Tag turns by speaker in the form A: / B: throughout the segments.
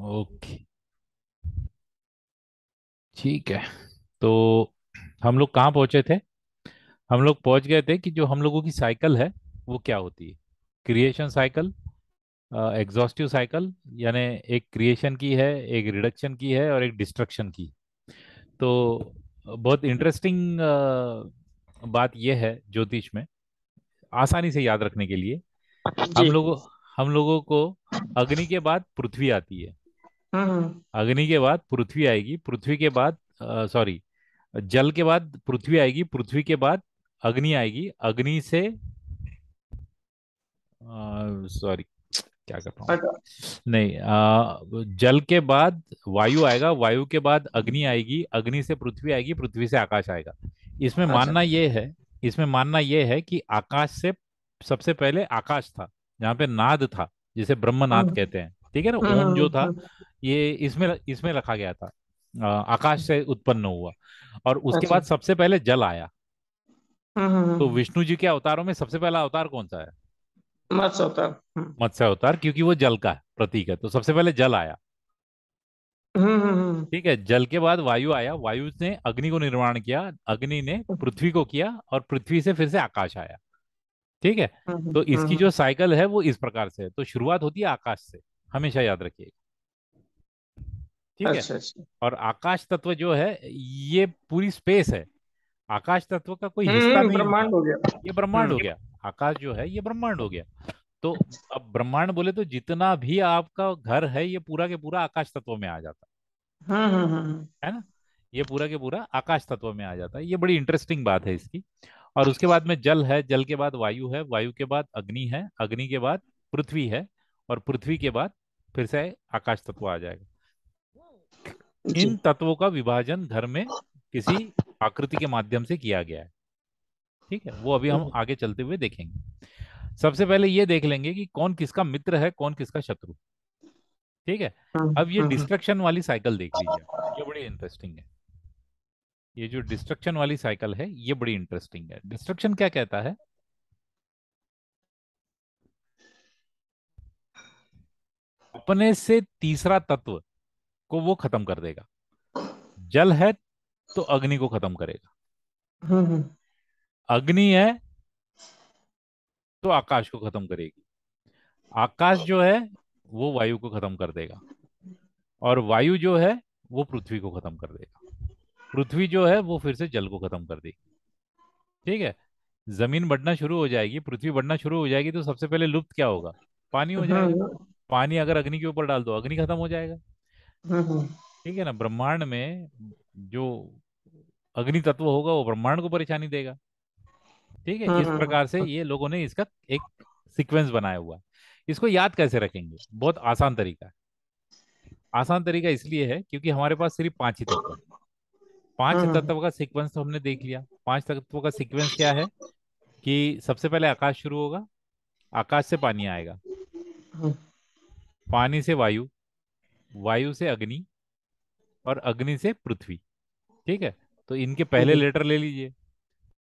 A: Okay, ठीक है। तो हम लोग कहाँ पहुंचे थे? हम लोग पहुंच गए थे कि जो हम लोगों की साइकिल है वो क्या होती है। क्रिएशन साइकिल, एग्जॉस्टिव साइकिल, यानी एक क्रिएशन की है, एक रिडक्शन की है और एक डिस्ट्रक्शन की। तो बहुत इंटरेस्टिंग बात यह है ज्योतिष में, आसानी से याद रखने के लिए। हम
B: जी।
A: लोगों हम लोगों को अग्नि के बाद पृथ्वी आती है।
B: हम्म।
A: अग्नि के बाद पृथ्वी आएगी, पृथ्वी के बाद सॉरी, जल के बाद पृथ्वी आएगी, पृथ्वी के बाद अग्नि आएगी, अग्नि से सॉरी, क्या कर रहा हूँ,
B: अच्छा।
A: नहीं, जल के बाद वायु आएगा, वायु के बाद अग्नि आएगी, अग्नि से पृथ्वी आएगी, पृथ्वी से आकाश आएगा। इसमें
B: अच्छा।
A: मानना यह है इसमें मानना यह है कि आकाश से सबसे पहले आकाश था, जहाँ पे नाद था, जिसे ब्रह्मनाद
B: हम्म।
A: कहते हैं। ठीक है ना, ओम जो
B: हम्म।
A: था ये इसमें इसमें रखा गया था। आकाश से उत्पन्न हुआ। और उसके
B: अच्छा।
A: बाद सबसे पहले जल आया। तो
B: हम्म।
A: विष्णु जी के अवतारों में सबसे पहला अवतार कौन सा है?
B: मत्स्य होता है।
A: मत्स्य अवतार, क्योंकि वो जल का प्रतीक है, तो सबसे पहले जल आया। ठीक है, जल के बाद वायु आया, वायु ने अग्नि को निर्माण किया, अग्नि ने पृथ्वी को किया, और पृथ्वी से फिर से आकाश आया। ठीक है। तो इसकी जो साइकिल है वो इस प्रकार से है। तो शुरुआत होती है आकाश से, हमेशा याद रखिएगा। ठीक है।
B: अच्छा अच्छा।
A: और आकाश तत्व जो है ये पूरी स्पेस है। आकाश तत्व का कोई हिस्सा नहीं होता।
B: ब्रह्मांड हो गया।
A: ये ब्रह्मांड हो गया। आकाश जो है ये ब्रह्मांड हो गया। तो अब ब्रह्मांड बोले तो जितना भी आपका घर है ये पूरा के पूरा आकाश तत्व में आ जाता है ना। ये पूरा के पूरा आकाश तत्व में आ जाता है। ये बड़ी इंटरेस्टिंग बात है इसकी। और उसके बाद में जल है, जल के बाद वायु है, वायु के बाद अग्नि है, अग्नि के बाद पृथ्वी है, और पृथ्वी के बाद फिर से आकाश तत्व आ जाएगा। इन
B: जी।
A: तत्वों का विभाजन घर में किसी आकृति के माध्यम से किया गया है। ठीक है, वो अभी हम आगे चलते हुए देखेंगे। सबसे पहले ये देख लेंगे कि कौन किसका मित्र है, कौन किसका शत्रु। ठीक है। अब ये
B: हम्म।
A: डिस्ट्रक्शन वाली साइकिल देख लीजिए आप। ये बड़ी इंटरेस्टिंग है। ये जो डिस्ट्रक्शन वाली साइकिल है ये बड़ी इंटरेस्टिंग है। डिस्ट्रक्शन क्या कहता है? अपने से तीसरा तत्व को वो खत्म कर देगा। जल है तो अग्नि को खत्म करेगा।
B: हम्म।
A: अग्नि है तो आकाश को खत्म करेगी। आकाश जो है वो वायु को खत्म कर देगा। और वायु जो है वो पृथ्वी को खत्म कर देगा। पृथ्वी जो है वो फिर से जल को खत्म कर देगी। ठीक है। जमीन बढ़ना शुरू हो जाएगी, पृथ्वी बढ़ना शुरू हो जाएगी, तो सबसे पहले लुप्त क्या होगा? पानी हो जाएगा।
B: हम्म।
A: पानी अगर अग्नि के ऊपर डाल दो, अग्नि खत्म हो जाएगा।
B: हम्म।
A: ठीक है ना, ब्रह्मांड में जो अग्नि तत्व होगा वो ब्रह्मांड को परेशानी देगा। ठीक है, इस प्रकार से ये लोगों ने इसका एक सीक्वेंस बनाया हुआ है। इसको याद कैसे रखेंगे? बहुत आसान तरीका है। आसान तरीका इसलिए है क्योंकि हमारे पास सिर्फ पांच ही तत्व है। पांच
B: हम्म।
A: तत्व का सीक्वेंस तो हमने देख लिया। पांच तत्वों का सीक्वेंस क्या है? कि सबसे पहले आकाश शुरू होगा, आकाश से पानी आएगा, पानी से वायु, वायु से अग्नि, और अग्नि से पृथ्वी। ठीक है। तो इनके पहले
B: जी।
A: लेटर ले लीजिए।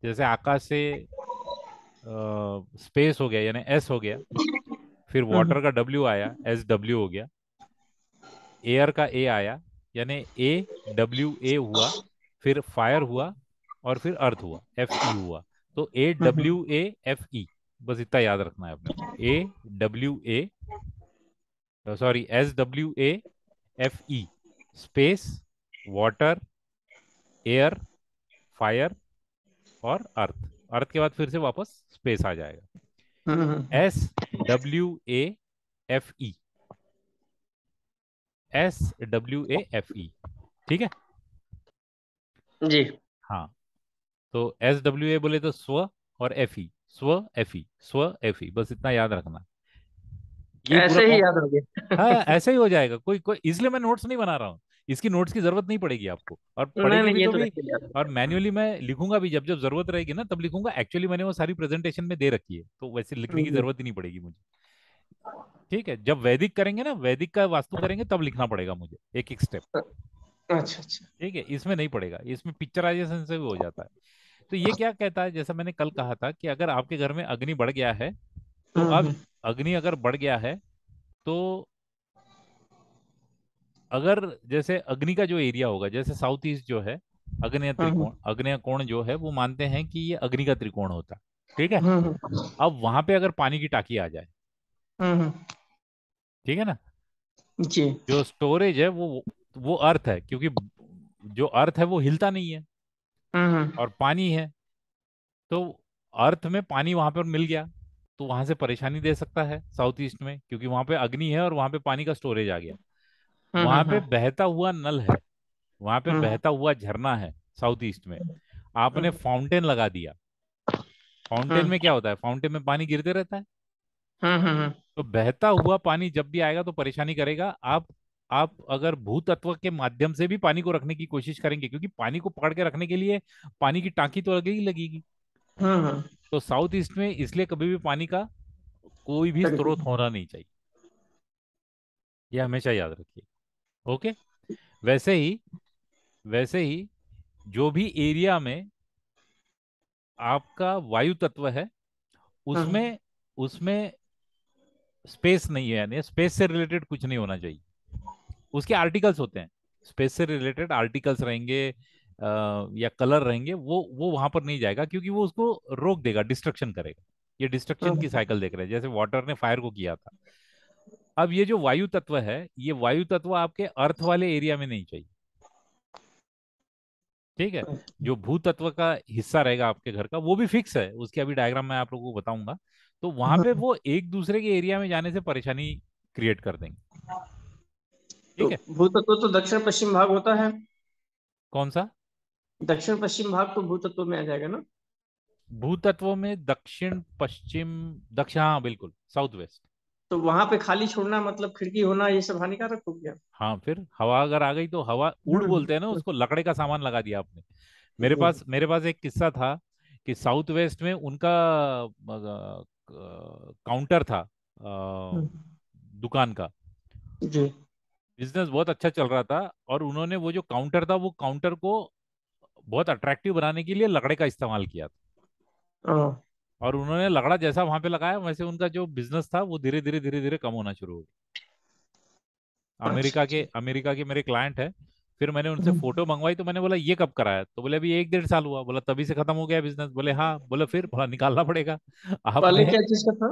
A: जैसे आकाश से स्पेस हो गया, यानी एस हो गया। फिर वाटर का डब्ल्यू आया, एस डब्ल्यू हो गया। एयर का ए आया, यानी ए डब्ल्यू ए हुआ। फिर फायर हुआ, और फिर अर्थ हुआ, एफ ई हुआ। तो A W A F E, बस इतना याद रखना है अपने को। A W A, sorry, S W A F E, space, water, air, fire, और अर्थ। अर्थ के बाद फिर से वापस स्पेस आ जाएगा। S W A F E, S W A F E. ठीक है।
B: जी।
A: हाँ। तो एस डब्ल्यू ए बोले तो स्व, और एफ ई स्व, एफ ई स्व, एफ ई, बस इतना याद रखना। ये पूरा
B: ऐसे ही याद हो
A: हाँ,
B: गया।
A: ऐसे ही हो जाएगा। कोई कोई इसलिए मैं नोट्स नहीं बना रहा हूँ। इसकी नोट्स की जरूरत नहीं पड़ेगी आपको, और
B: नहीं
A: पड़ेगी
B: नहीं,
A: भी
B: ये
A: तो
B: तो
A: भी।
B: वैसे ही याद हो
A: और
B: गया।
A: मैन्युअली मैं लिखूंगा भी, जब जब जरूरत रहेगी ना तब लिखूंगा। एक्चुअली मैंने वो सारी प्रेजेंटेशन में दे रखी है, तो वैसे लिखने की
B: जी।
A: जरूरत ही नहीं पड़ेगी मुझे। ठीक है, जब वैदिक करेंगे ना, वैदिक का वास्तु करेंगे, तब लिखना पड़ेगा मुझे एक एक स्टेप।
B: अच्छा अच्छा।
A: ठीक है, इसमें नहीं पड़ेगा, इसमें पिक्चराइजेशन से भी हो जाता है। तो ये क्या कहता है, जैसा मैंने कल कहा था कि अगर आपके घर में अग्नि बढ़ गया है, तो अब
B: हम्म।
A: अग्नि अगर बढ़ गया है तो अगर जैसे अग्नि का जो एरिया होगा, जैसे साउथ ईस्ट जो है,
B: हम्म
A: अग्नेय कोण जो है वो मानते हैं कि ये अग्नि का त्रिकोण होता है। ठीक है।
B: हम्म
A: अब वहां पे अगर पानी की टाकी आ जाए,
B: हम्म
A: ठीक है ना,
B: जी।
A: जो स्टोरेज है वो अर्थ है, क्योंकि जो अर्थ है वो हिलता नहीं है
B: हम्म
A: और पानी है, तो अर्थ में पानी वहां पर मिल गया, तो वहां से परेशानी दे सकता है साउथ ईस्ट में, क्योंकि वहां पे अग्नि है और वहां पे पानी का स्टोरेज आ गया। वहां पे
B: हम्म
A: बहता हुआ नल है, वहां पे
B: हम्म
A: बहता हुआ झरना है साउथ ईस्ट में, आपने
B: हम्म
A: फाउंटेन लगा दिया। फाउंटेन
B: हम्म
A: में क्या होता है, फाउंटेन में पानी गिरते रहता है,
B: हम्म
A: तो बहता हुआ पानी जब भी आएगा तो परेशानी करेगा। आप अगर भूतत्व के माध्यम से भी पानी को रखने की कोशिश करेंगे, क्योंकि पानी को पकड़ के रखने के लिए पानी की टांकी तो लगेगी लगेगी,
B: हम्म
A: तो साउथ ईस्ट में इसलिए कभी भी पानी का कोई भी
B: तरीके
A: स्रोत
B: से।
A: होना नहीं चाहिए, ये हमेशा याद रखिए। ओके। वैसे ही वैसे ही जो भी एरिया में आपका वायु तत्व है,
B: हम्म
A: उसमें उसमें स्पेस नहीं है, यानी स्पेस से रिलेटेड कुछ नहीं होना चाहिए। उसके आर्टिकल्स होते हैं, स्पेस से रिलेटेड आर्टिकल्स रहेंगे, या कलर रहेंगे, वो वहां पर नहीं जाएगा, क्योंकि वो उसको रोक देगा, डिस्ट्रक्शन करेगा। ये डिस्ट्रक्शन की
B: हम्म
A: साइकिल देख रहे हैं, जैसे वाटर ने फायर को किया था। अब ये जो वायु तत्व है, ये वायु तत्व आपके अर्थ वाले एरिया में नहीं चाहिए। ठीक है। जो भू तत्व का हिस्सा रहेगा आपके घर का, वो भी फिक्स है, उसकी अभी डायग्राम मैं आप लोगों को बताऊंगा। तो वहां पे
B: हम्म।
A: वो एक दूसरे के एरिया में जाने से परेशानी क्रिएट कर देंगे।
B: तो
A: ठीक है।
B: भूतत्व तो दक्षिण पश्चिम भाग होता है।
A: कौन सा?
B: दक्षिण पश्चिम भाग तो भूतत्व में आ जाएगा ना।
A: भूतत्व में दक्षिण पश्चिम, दक्षिण, हाँ बिल्कुल, साउथ वेस्ट।
B: तो वहां पे खाली छोड़ना मतलब खिड़की होना ये सब हानिकारक हो गया।
A: हाँ, फिर हवा अगर आ गई तो हवा उड़ बोलते हैं ना
B: हम्म
A: उसको, लकड़े का सामान लगा दिया आपने। मेरे
B: जी।
A: पास मेरे पास एक किस्सा था कि साउथ वेस्ट में उनका काउंटर था,
B: हम्म,
A: दुकान का।
B: जी।
A: बिजनेस बहुत अच्छा चल रहा था, और उन्होंने वो जो काउंटर था, वो काउंटर को बहुत अट्रैक्टिव बनाने के लिए लकड़े का इस्तेमाल किया था।
B: ओ,
A: और उन्होंने लकड़ा जैसा वहां पे लगाया, वैसे उनका जो बिजनेस था वो धीरे धीरे धीरे धीरे कम होना शुरू हो गया।
B: अच्छा अच्छा।
A: अमेरिका के मेरे क्लाइंट है। फिर मैंने उनसे
B: हम्म,
A: फोटो मंगवाई, तो मैंने बोला ये कब कराया, तो बोले अभी एक डेढ़ साल हुआ। बोला तभी से खत्म हो गया बिजनेस? बोले हाँ। बोला फिर बोला निकालना पड़ेगा
B: पहले
A: आपने।
B: क्या चीज का था।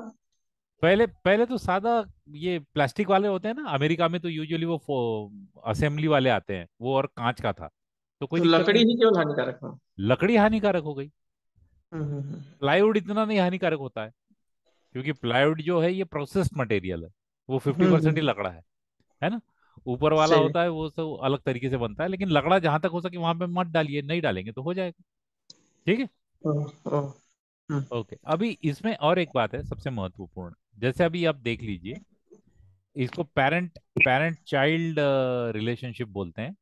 A: पहले पहले तो सादा ये प्लास्टिक वाले होते हैं ना, अमेरिका में तो यूजुअली वो असेंबली वाले आते हैं, वो और कांच का था, तो कोई
B: तो
A: दिक्कत
B: लकड़ी
A: नहीं।
B: ही केवल हानिकारक है।
A: लकड़ी हानिकारक हो गई,
B: हम्म।
A: प्लाईवुड इतना नहीं हानिकारक होता है, क्योंकि प्लाईवुड जो है ये प्रोसेस्ड मटेरियल है, वो 50% ही
B: हम्म,
A: लकड़ा है ना। ऊपर वाला
B: सही है।
A: होता है वो सब अलग तरीके से बनता है, लेकिन लकड़ा जहां तक हो सके वहां पे मत डालिए, नहीं डालेंगे तो हो जाएगा। ठीक है।
B: ओ, ओ, हम्म
A: ओके, अभी इसमें और एक बात है सबसे महत्वपूर्ण। जैसे अभी आप देख लीजिए, इसको पेरेंट पेरेंट चाइल्ड रिलेशनशिप बोलते हैं।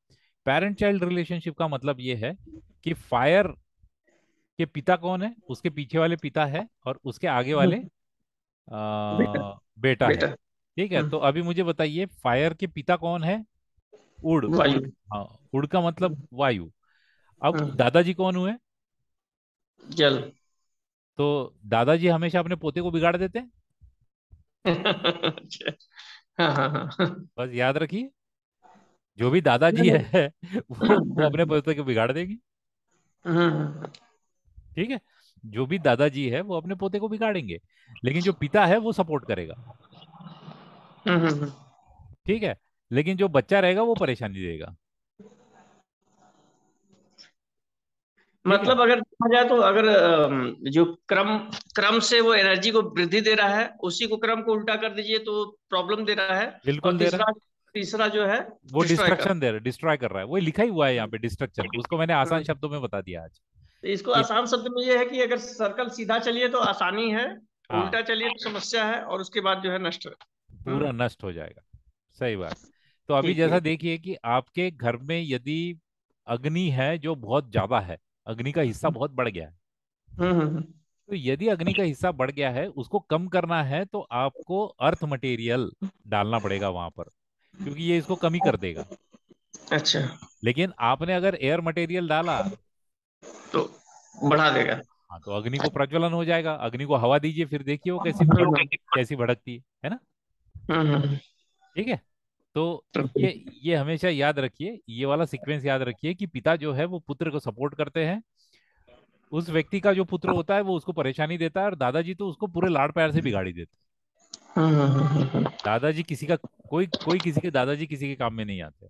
A: पेरेंट चाइल्ड रिलेशनशिप का मतलब ये है कि फायर के पिता कौन है, उसके पीछे वाले पिता है, और उसके आगे वाले
B: हम्म, बेटा।
A: बेटा है।
B: बेटा।
A: ठीक है, तो अभी मुझे बताइए, फायर के पिता कौन है? उड़ उड़।
B: वायु।
A: हाँ, उड़ का मतलब
B: हम्म,
A: वायु। अब
B: हम्म,
A: दादाजी कौन हुए?
B: जल।
A: तो दादाजी हमेशा अपने पोते को बिगाड़ देते हैं,
B: अच्छा, हाँ हाँ हाँ।
A: बस याद रखिए, जो भी दादाजी
B: नहीं,
A: है वो अपने पोते को बिगाड़ देगी।
B: हम्म
A: ठीक है। जो भी दादाजी है वो अपने पोते को बिगाड़ेंगे, लेकिन जो पिता है वो सपोर्ट करेगा।
B: हम्म।
A: ठीक है। लेकिन जो बच्चा रहेगा वो परेशानी देगा। ठीक है,
B: मतलब अगर देखा जाए तो अगर जो क्रम क्रम से वो एनर्जी को वृद्धि दे रहा है, उसी को क्रम को उल्टा कर दीजिए तो प्रॉब्लम दे रहा है। और
A: बिल्कुल दे रहा है।
B: तीसरा तीसरा जो है
A: वो
B: डिस्ट्रॉय कर।
A: डिस्ट्रक्शन दे रहा है, डिस्ट्रॉय कर रहा है, वो लिखा ही हुआ है यहाँ पे, डिस्ट्रक्शन, उसको मैंने आसान
B: हम्म,
A: शब्दों में बता दिया आज
B: तो इसको
A: कि
B: आसान शब्द में ये है कि अगर सर्कल सीधा चलिए तो आसानी है,
A: हाँ,
B: उल्टा चलिए तो समस्या है, और उसके बाद जो है नष्ट है।
A: पूरा नष्ट हो जाएगा। सही बात। तो अभी
B: ठीक
A: जैसा
B: ठीक।
A: देखिए कि आपके घर में यदि अग्नि है जो बहुत ज्यादा है, अग्नि का हिस्सा बहुत बढ़ गया है,
B: हम्म।
A: तो यदि अग्नि का हिस्सा बढ़ गया है, उसको कम करना है, तो आपको अर्थ मटेरियल डालना पड़ेगा वहां पर, क्योंकि ये इसको कमी कर देगा।
B: अच्छा।
A: लेकिन आपने अगर एयर मटेरियल डाला,
B: तो बढ़ा देगा।
A: हाँ, तो अग्नि को प्रज्वलन हो जाएगा, अग्नि को हवा दीजिए, फिर देखिए वो कैसी
B: हम्म
A: कैसी भड़कती है ना।
B: हम्म हम्म,
A: ठीक है। तो ये हमेशा याद रखिए, ये वाला सीक्वेंस याद रखिए कि पिता जो है वो पुत्र को सपोर्ट करते हैं। उस व्यक्ति का जो पुत्र होता है वो उसको परेशानी देता है, और दादाजी तो उसको पूरे लाड़ प्यार से बिगाड़ी देते हैं। दादाजी किसी का, कोई कोई किसी के दादाजी किसी के काम में नहीं आते।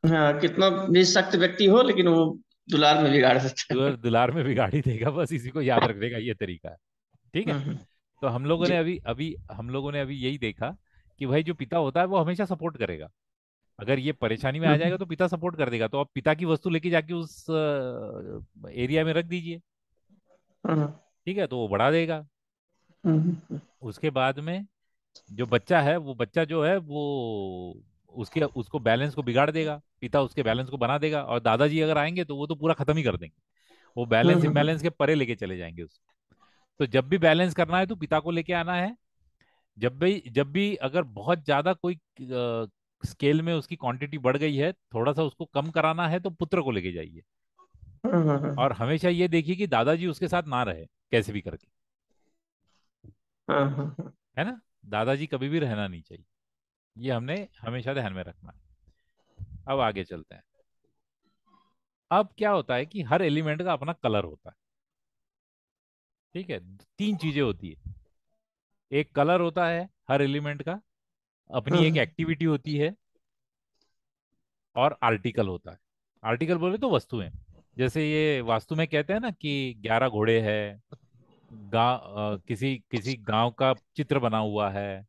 B: हाँ, कितना भी सख्त व्यक्ति हो लेकिन वो दुलार में बिगाड़ सकता है।
A: दुलार में बिगाड़ी देगा, बस इसी को याद रखने का ये तरीका है। ठीक है।
B: हम्म।
A: तो हम लोगों ने
B: जी।
A: अभी अभी हम लोगों ने अभी यही देखा कि भाई जो पिता होता है वो हमेशा सपोर्ट करेगा। अगर ये परेशानी में आ
B: हम्म।
A: जाएगा तो पिता सपोर्ट कर देगा, तो आप पिता की वस्तु लेके जाके उस एरिया में रख दीजिए।
B: हम्म।
A: ठीक है, तो वो बढ़ा देगा।
B: हम्म।
A: उसके बाद में जो बच्चा है, वो बच्चा जो है वो उसके उसको बैलेंस को बिगाड़ देगा, पिता उसके बैलेंस को बना देगा, और दादाजी अगर आएंगे तो वो तो पूरा खत्म ही कर देंगे। वो बैलेंस
B: हम्म।
A: इम्बैलेंस के परे लेके चले जाएंगे उसको। तो जब भी बैलेंस करना है तो पिता को लेके आना है। जब भी अगर बहुत ज्यादा कोई स्केल में उसकी क्वांटिटी बढ़ गई है, थोड़ा सा उसको कम कराना है, तो पुत्र को लेके जाइए। और हमेशा ये देखिए कि दादाजी उसके साथ ना रहे, कैसे भी करके। है ना। दादाजी कभी भी रहना नहीं चाहिए। ये हमने हमेशा ध्यान में रखना है। अब आगे चलते हैं। अब क्या होता है कि हर एलिमेंट का अपना कलर होता है। ठीक है। तीन चीजें होती है। एक कलर होता है हर एलिमेंट का, अपनी एक एक्टिविटी होती है, और आर्टिकल होता है। आर्टिकल बोले तो वस्तुएं। जैसे ये वास्तु में कहते हैं ना कि 11 घोड़े हैं, किसी किसी गांव का चित्र बना हुआ है।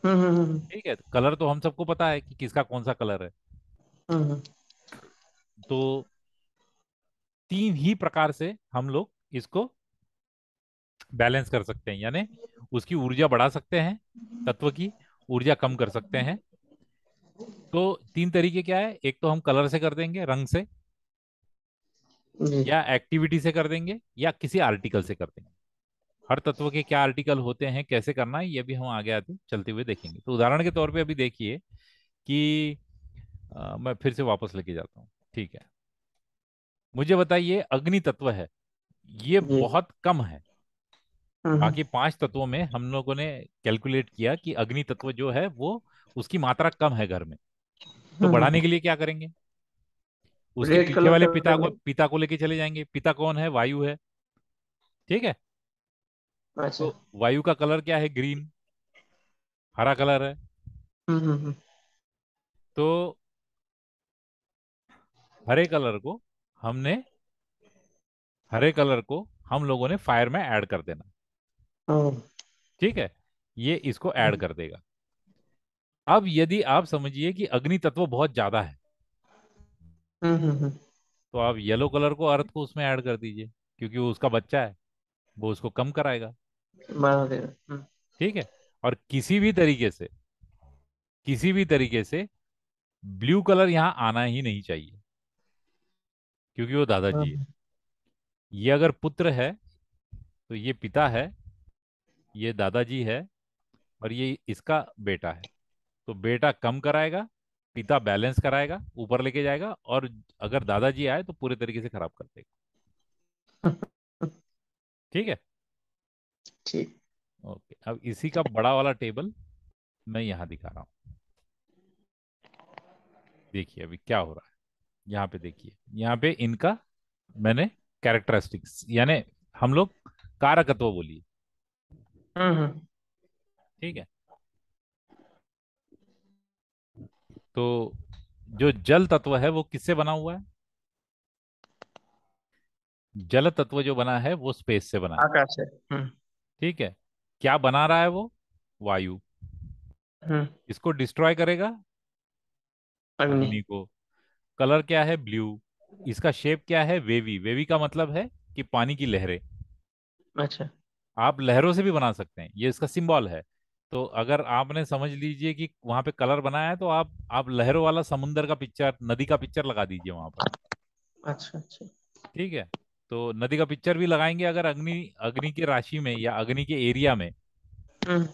A: ठीक है, कलर तो हम सबको पता है कि किसका कौन सा कलर है। तो तीन ही प्रकार से हम लोग इसको बैलेंस कर सकते हैं, यानी उसकी ऊर्जा बढ़ा सकते हैं, तत्व की ऊर्जा कम कर सकते हैं। तो तीन तरीके क्या है, एक तो हम कलर से कर देंगे, रंग से,
B: जी।
A: या एक्टिविटी से कर देंगे, या किसी आर्टिकल से कर देंगे। हर तत्व के क्या आर्टिकल होते हैं, कैसे करना है, ये भी हम आगे आगे चलते हुए देखेंगे। तो उदाहरण के तौर पे अभी देखिए कि मैं फिर से वापस लेके जाता हूँ। ठीक है। मुझे बताइए, अग्नि तत्व है, ये
B: जी।
A: बहुत कम है।
B: हम्म।
A: बाकी पांच तत्वों में हम लोगों ने कैलकुलेट किया कि अग्नि तत्व जो है वो, उसकी मात्रा कम है घर में। तो बढ़ाने के लिए क्या करेंगे, उसके
B: रेड
A: पीछे
B: कलर
A: वाले
B: कर देंगे।
A: पिता को लेके चले जाएंगे। पिता कौन है, वायु है। ठीक है।
B: अच्छा।
A: तो वायु का कलर क्या है, ग्रीन, हरा कलर है।
B: हम्म।
A: तो हरे कलर को हमने हरे कलर को हम लोगों ने फायर में ऐड कर देना।
B: हम्म।
A: ठीक है। ये इसको ऐड कर देगा। अब यदि आप समझिए कि अग्नि तत्व बहुत ज्यादा है,
B: हम्म।
A: तो आप येलो कलर को, अर्थ को उसमें ऐड कर दीजिए, क्योंकि वो उसका बच्चा है, वो उसको कम कराएगा।
B: बढ़ा देगा।
A: ठीक है। और किसी भी तरीके से ब्लू कलर यहाँ आना ही नहीं चाहिए, क्योंकि वो दादाजी है।
B: हम्म।
A: ये अगर पुत्र है तो ये पिता है, ये दादाजी है, और ये इसका बेटा है। तो बेटा कम कराएगा, पिता बैलेंस कराएगा, ऊपर लेके जाएगा, और अगर दादाजी आए तो पूरे तरीके से खराब कर देगा। ठीक है।
B: ठीक।
A: ओके, अब इसी का बड़ा वाला टेबल मैं यहाँ दिखा रहा हूँ। देखिए अभी क्या हो रहा है। यहाँ पे देखिए, यहाँ पे इनका मैंने कैरेक्टरिस्टिक्स, यानी हम लोग कारकत्व बोलिए।
B: हम्म।
A: ठीक है। तो जो जल तत्व है वो किससे बना हुआ है, जल तत्व जो बना है वो स्पेस से बना है।
B: आकाश है।
A: ठीक है। क्या बना रहा है वो, वायु।
B: हम्म।
A: इसको डिस्ट्रॉय करेगा,
B: अग्नि।
A: अग्नि को। कलर क्या है, ब्लू। इसका शेप क्या है, वेवी। वेवी का मतलब है कि पानी की लहरें।
B: अच्छा।
A: आप लहरों से भी बना सकते हैं, ये इसका सिंबल है। तो अगर आपने समझ लीजिए कि वहां पे कलर बनाया है, तो आप लहरों वाला समुंदर का पिक्चर, नदी का पिक्चर लगा दीजिए वहां पर।
B: अच्छा। अच्छा।
A: ठीक है। तो नदी का पिक्चर भी लगाएंगे अगर अग्नि अग्नि की राशि में या अग्नि के एरिया में।
B: हम्म।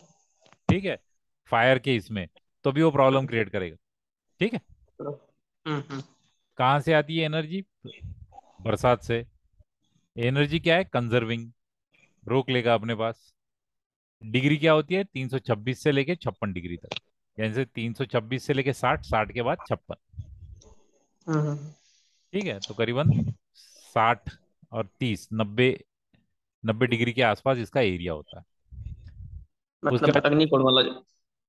A: ठीक है। फायर के इसमें, तो भी वो प्रॉब्लम क्रिएट करेगा। ठीक है।
B: हम्म।
A: कहाँ से आती है एनर्जी, बरसात से। एनर्जी क्या है, कंजर्विंग, रोक लेगा अपने पास। डिग्री क्या होती है, 326 से लेके 56 डिग्री तक। यानी से 326 से लेके 60, 60 के बाद 56।
B: हम्म।
A: ठीक है, तो करीबन 60 और 30, 90, 90 डिग्री के आसपास इसका एरिया होता है। उसके
B: मतलब
A: बाद,
B: अग्निकोण वाला जो।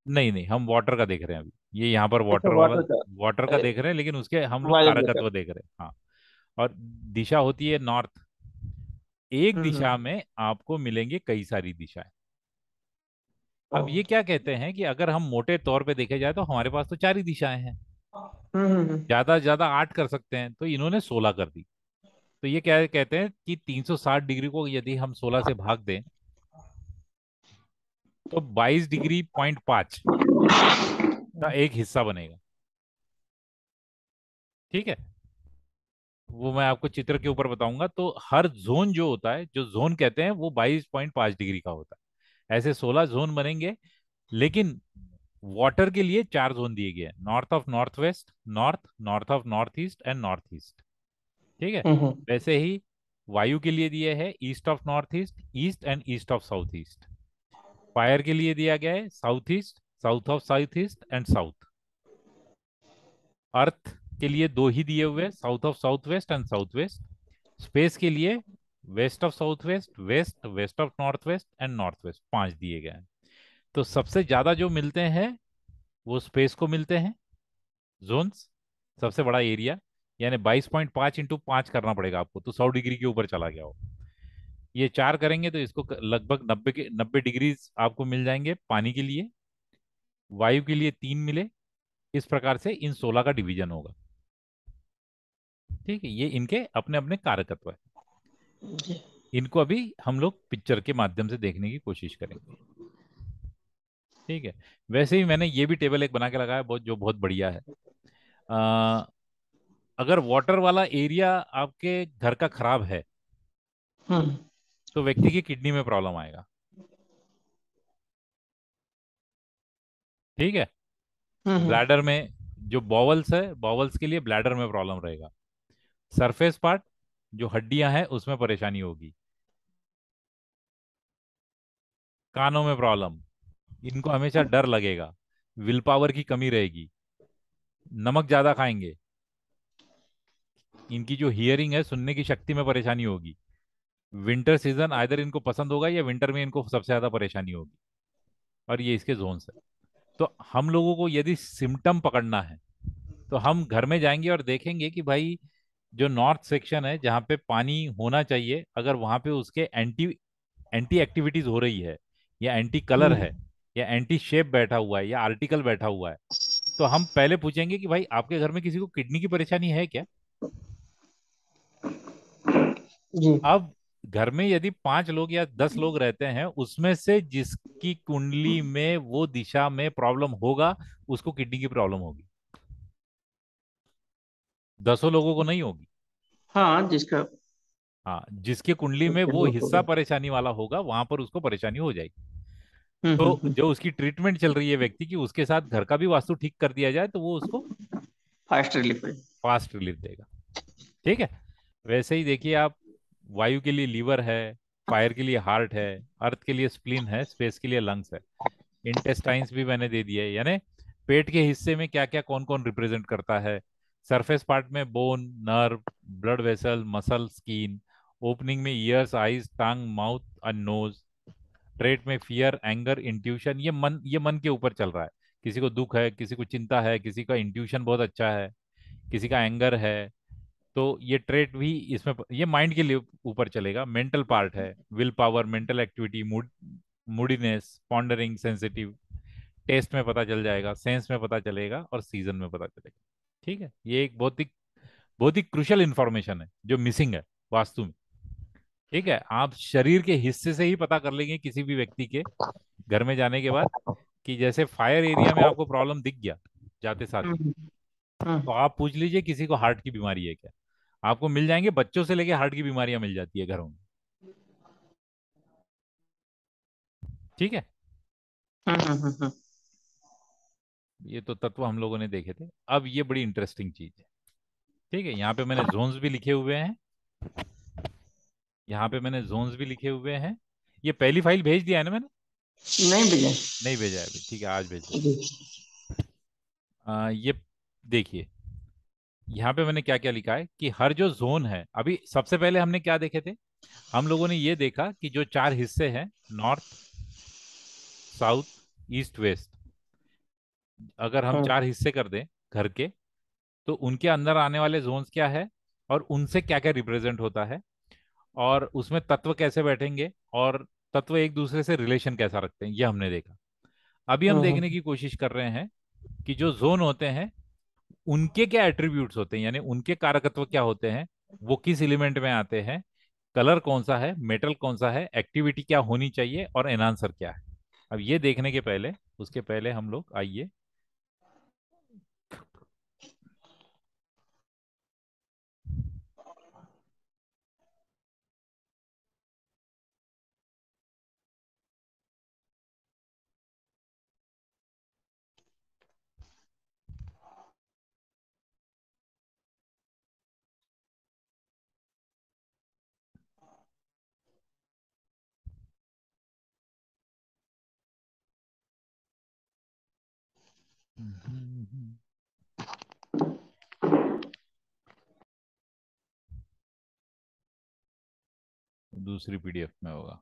A: नहीं नहीं, हम वाटर का देख रहे हैं अभी, ये यहाँ पर
B: अच्छा,
A: वाटर वाला,
B: वाटर का।
A: वाटर का देख रहे हैं, लेकिन उसके हम लोग
B: वायुव्य का।
A: कारकत्व देख रहे हैं। हाँ। और दिशा होती है नॉर्थ। एक दिशा
B: हम्म।
A: में आपको मिलेंगे कई सारी दिशाएं।
B: ओ।
A: अब ये क्या कहते हैं कि अगर हम मोटे तौर पे देखे जाए तो हमारे पास तो 4 ही दिशाएं हैं,
B: हम्म।
A: ज्यादा से ज्यादा 8 कर सकते हैं, तो इन्होंने 16 कर दी। तो ये क्या कहते हैं कि 360 डिग्री को यदि हम 16 से भाग दें तो 22 डिग्री 5 का एक हिस्सा बनेगा। ठीक है, वो मैं आपको चित्र के ऊपर बताऊंगा। तो हर जोन जो होता है, जो जोन कहते हैं, वो 22.5 डिग्री का होता है। ऐसे 16 जोन बनेंगे, लेकिन वाटर के लिए 4 जोन दिए गए हैं: north of north waste, north, north of north east and north east. ठीक है,
B: हम्म।
A: वैसे ही वायु के लिए दिए है east of north east, east and east of south east. Fire के लिए दिया गया है south east, south of south east and south. Earth के लिए 2 ही दिए हुए हैं, south of south west and south west. Space के लिए west of south west, west, west of north west and north west, 5 दिए गए हैं। तो सबसे ज्यादा जो मिलते हैं वो स्पेस को मिलते हैं, जोन्स, सबसे बड़ा एरिया। यानी 22.5 × 5 करना पड़ेगा आपको, तो 100 डिग्री के ऊपर चला गया हो। ये 4 करेंगे तो इसको लगभग 90 डिग्री आपको मिल जाएंगे पानी के लिए। वायु के लिए 3 मिले। इस प्रकार से इन 16 का डिवीजन होगा। ठीक है, ये इनके अपने अपने कारकत्व है।
B: जी।
A: इनको अभी हम लोग पिक्चर के माध्यम से देखने की कोशिश करेंगे। ठीक है, वैसे ही मैंने ये भी टेबल एक बना के लगाया, बहुत, जो बहुत बढ़िया है। अ, अगर वाटर वाला एरिया आपके घर का खराब है
B: हम्म।
A: तो व्यक्ति की किडनी में प्रॉब्लम आएगा। ठीक है,
B: हम्म।
A: ब्लैडर में जो बॉवल्स है, बॉवल्स के लिए ब्लैडर में प्रॉब्लम रहेगा। सरफेस पार्ट, जो हड्डियां हैं, उसमें परेशानी होगी। कानों में प्रॉब्लम, इनको हमेशा डर लगेगा। विल पावर की कमी रहेगी। नमक ज्यादा खाएंगे, इनकी जो हियरिंग है, सुनने की शक्ति में परेशानी होगी। विंटर सीजन आइदर इनको पसंद होगा या विंटर में इनको सबसे ज्यादा परेशानी होगी। और ये इसके जोन्स है। तो हम लोगों को यदि सिम्टम पकड़ना है तो हम घर में जाएंगे और देखेंगे कि भाई, जो नॉर्थ सेक्शन है जहाँ पे पानी होना चाहिए, अगर वहां पे उसके एंटी एंटी एक्टिविटीज हो रही है, या एंटी कलर
B: हम्म।
A: है, या एंटी शेप बैठा हुआ है, या आर्टिकल बैठा हुआ है, तो हम पहले पूछेंगे कि भाई, आपके घर में किसी को किडनी की परेशानी है क्या?
B: जी।
A: अब घर में यदि 5 लोग या 10 लोग रहते हैं, उसमें से जिसकी कुंडली में वो दिशा में प्रॉब्लम होगा, उसको किडनी की प्रॉब्लम होगी। 10 लोगों को नहीं होगी।
B: हाँ, जिसका।
A: हाँ, जिसके कुंडली में वो हिस्सा परेशानी वाला होगा, वहां पर उसको परेशानी हो जाएगी। तो
B: हम्म।
A: जो उसकी ट्रीटमेंट चल रही है व्यक्ति की, उसके साथ घर का भी वास्तु ठीक कर दिया जाए तो वो उसको
B: फास्ट रिलीफ है।
A: फास्ट रिलीफ देगा। ठीक है, वैसे ही देखिए आप, वायु के लिए लीवर है, फायर के लिए हार्ट है, अर्थ के लिए स्प्लीन है, स्पेस के लिए लंग्स है। इंटेस्टाइन्स भी मैंने दे दिया है, यानी पेट के हिस्से में क्या क्या कौन कौन रिप्रेजेंट करता है। सरफेस पार्ट में bone, nerve, blood vessel, muscle, skin. Opening में ears, eyes, tongue, mouth and nose. Trait में फियर, एंगर, इंट्यूशन। ये मन के ऊपर चल रहा है। किसी को दुख है, किसी को चिंता है, किसी का इंट्यूशन बहुत अच्छा है, किसी का एंगर है। तो ये ट्रेट भी इसमें, ये माइंड के लिए ऊपर चलेगा। मेंटल पार्ट है, willpower, mental activity, moodiness, pondering, sensitive. Test में पता चल जाएगा, सेंस में पता चलेगा, और सीजन में पता चलेगा। ठीक है, ये एक बहुत ही क्रुशियल इंफॉर्मेशन है जो मिसिंग है वास्तु में। ठीक है, आप शरीर के हिस्से से ही पता कर लेंगे किसी भी व्यक्ति के घर में जाने के बाद, कि जैसे फायर एरिया में आपको प्रॉब्लम दिख गया जाते साथ ही,
B: हम्म। हम्म।
A: तो आप पूछ लीजिए किसी को हार्ट की बीमारी है क्या। आपको मिल जाएंगे, बच्चों से लेके हार्ट की बीमारियां मिल जाती है घरों में। ठीक है,
B: हम्म।
A: ये तो तत्व हम लोगों ने देखे थे। अब ये बड़ी इंटरेस्टिंग चीज है। ठीक है, यहाँ पे मैंने जोन्स भी लिखे हुए हैं। यहाँ पे मैंने जोन्स भी लिखे हुए हैं। ये पहली फाइल भेज दिया है ना मैंने?
B: नहीं भैया।
A: नहीं भेजा है अभी, ठीक है, आज भेज देता
B: जी।
A: हूँ। ये देखिए, यहाँ पे मैंने क्या क्या लिखा है कि हर जो जोन है, अभी सबसे पहले हमने क्या देखे थे, हम लोगों ने ये देखा कि जो चार हिस्से हैं, नॉर्थ, साउथ, ईस्ट, वेस्ट, अगर हम
B: हम्म।
A: चार हिस्से कर दें घर के, तो उनके अंदर आने वाले जोन्स क्या है, और उनसे क्या क्या रिप्रेजेंट होता है, और उसमें तत्व कैसे बैठेंगे, और तत्व एक दूसरे से रिलेशन कैसा रखते हैं, ये हमने देखा। अभी हम देखने
B: हम्म।
A: की कोशिश कर रहे हैं कि जो जोन होते हैं उनके क्या एट्रीब्यूट्स होते हैं, यानी उनके कारकत्व क्या होते हैं, वो किस एलिमेंट में आते हैं, कलर कौन सा है, मेटल कौन सा है, एक्टिविटी क्या होनी चाहिए, और एनहांसर क्या है। अब ये देखने के पहले, उसके पहले हम लोग आइए, दूसरी पीडीएफ में होगा।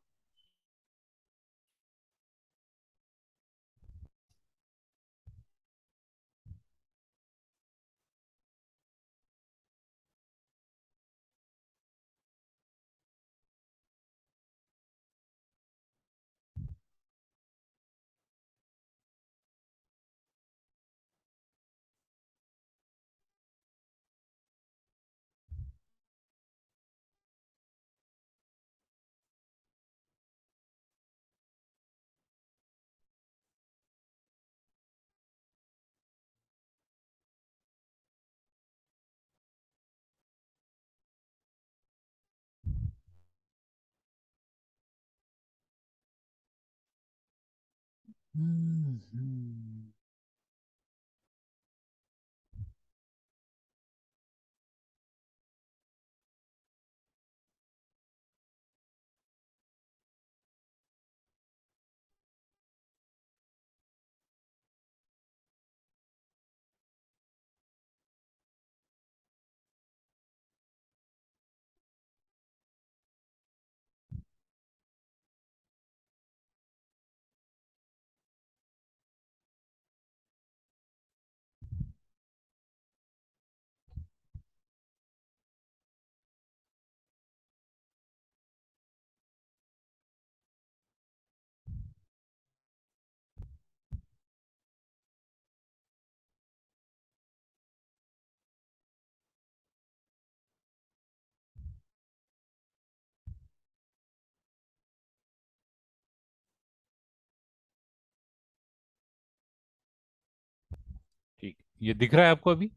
A: ठीक, ये दिख रहा है आपको अभी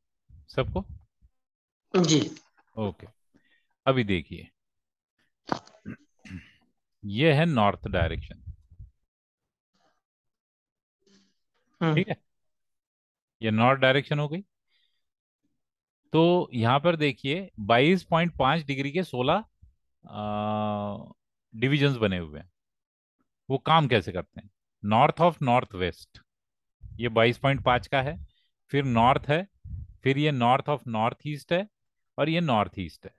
A: सबको?
B: जी।
A: ओके, अभी देखिए, ये है नॉर्थ डायरेक्शन।
B: हम्म।
A: ठीक है, ये नॉर्थ डायरेक्शन हो गई। तो यहां पर देखिए 22.5 डिग्री के 16 डिविजन्स बने हुए हैं। वो काम कैसे करते हैं? नॉर्थ ऑफ नॉर्थ वेस्ट, ये 22.5 का है, फिर नॉर्थ है, फिर ये नॉर्थ ऑफ नॉर्थ ईस्ट है, और ये नॉर्थ ईस्ट है।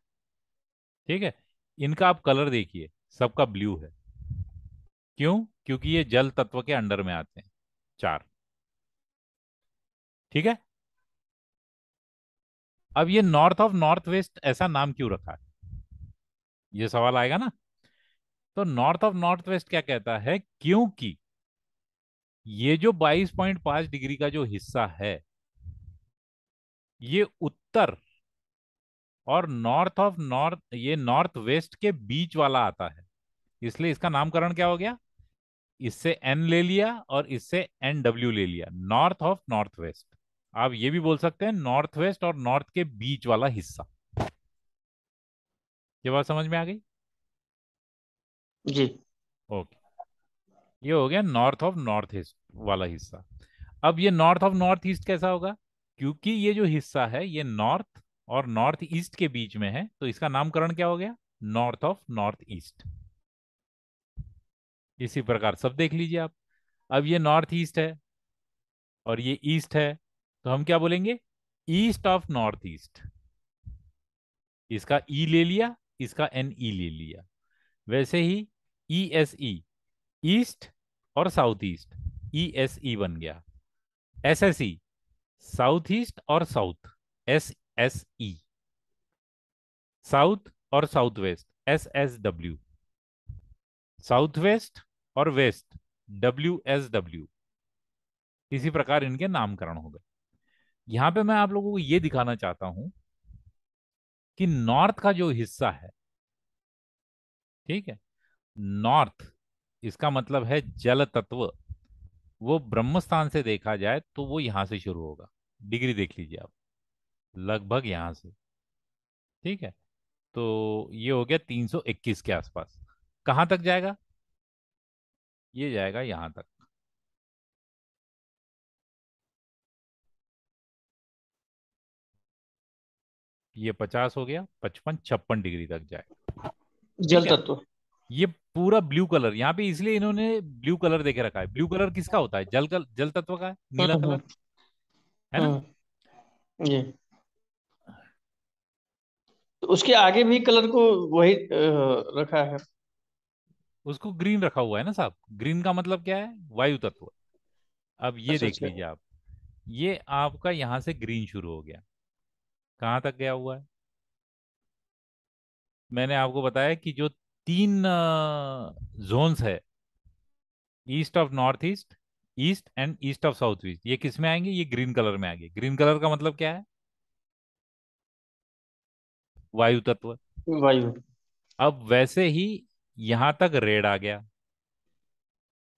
A: ठीक है, इनका आप कलर देखिए, सबका ब्लू है। क्यों? क्योंकि ये जल तत्व के अंडर में आते हैं, चार। ठीक है, अब ये नॉर्थ ऑफ नॉर्थ वेस्ट ऐसा नाम क्यों रखा है, ये सवाल आएगा ना। तो नॉर्थ ऑफ नॉर्थ वेस्ट क्या कहता है, क्योंकि ये जो 22.5 डिग्री का जो हिस्सा है, ये उत्तर और नॉर्थ ऑफ नॉर्थ, ये नॉर्थ वेस्ट के बीच वाला आता है, इसलिए इसका नामकरण क्या हो गया, इससे एन ले लिया और इससे एन डब्ल्यू ले लिया, नॉर्थ ऑफ नॉर्थ वेस्ट। आप ये भी बोल सकते हैं नॉर्थ वेस्ट और नॉर्थ के बीच वाला हिस्सा। ये बात समझ में आ गई?
B: जी।
A: ओके, ये हो गया नॉर्थ ऑफ नॉर्थ ईस्ट वाला हिस्सा। अब ये नॉर्थ ऑफ नॉर्थ ईस्ट कैसा होगा, क्योंकि ये जो हिस्सा है ये नॉर्थ और नॉर्थ ईस्ट के बीच में है, तो इसका नामकरण क्या हो गया, नॉर्थ ऑफ नॉर्थ ईस्ट। इसी प्रकार सब देख लीजिए आप। अब ये नॉर्थ ईस्ट है और ये ईस्ट है, तो हम क्या बोलेंगे, ईस्ट ऑफ नॉर्थ ईस्ट। इसका ई ले लिया, इसका एन ई ले लिया। वैसे ही ई एस ई, ईस्ट और south east, E S E बन गया। S S E, south east और south, S S E. South और south west, S S W. South west और वेस्ट, डब्ल्यू एस डब्ल्यू। इसी प्रकार इनके नामकरण हो गए। यहां पे मैं आप लोगों को यह दिखाना चाहता हूं कि नॉर्थ का जो हिस्सा है, ठीक है, नॉर्थ, इसका मतलब है जल तत्व। वो ब्रह्म स्थान से देखा जाए तो वो यहां से शुरू होगा। डिग्री देख लीजिए आप, लगभग यहां से। ठीक है, तो ये हो गया 321 के आसपास। कहां तक जाएगा, ये जाएगा यहां तक। ये 50 हो गया, 55 56 डिग्री तक जाएगा।
B: जल
A: ठीक है,
B: तत्व।
A: ये पूरा ब्लू कलर यहाँ पे इसलिए इन्होंने ब्लू कलर देके रखा है। ब्लू कलर किसका होता है, जल तत्व का है, नीला
B: हम्म।
A: कलर, है ना।
B: हम्म। जी। तो उसके आगे भी कलर को वही रखा है।
A: उसको ग्रीन रखा हुआ है ना साहब। ग्रीन का मतलब क्या है, वायु तत्व। अब ये
B: अच्छा
A: देख
B: अच्छा।
A: लीजिए आप, ये आपका यहां से ग्रीन शुरू हो गया, कहाँ तक गया हुआ है। मैंने आपको बताया कि जो तीन जोन्स है, east of north east, east and east of south east, ये किस में आएंगे, ये ग्रीन कलर में आएंगे। ग्रीन कलर का मतलब क्या है, वायु तत्व।
B: वायु।
A: अब वैसे ही यहां तक रेड आ गया,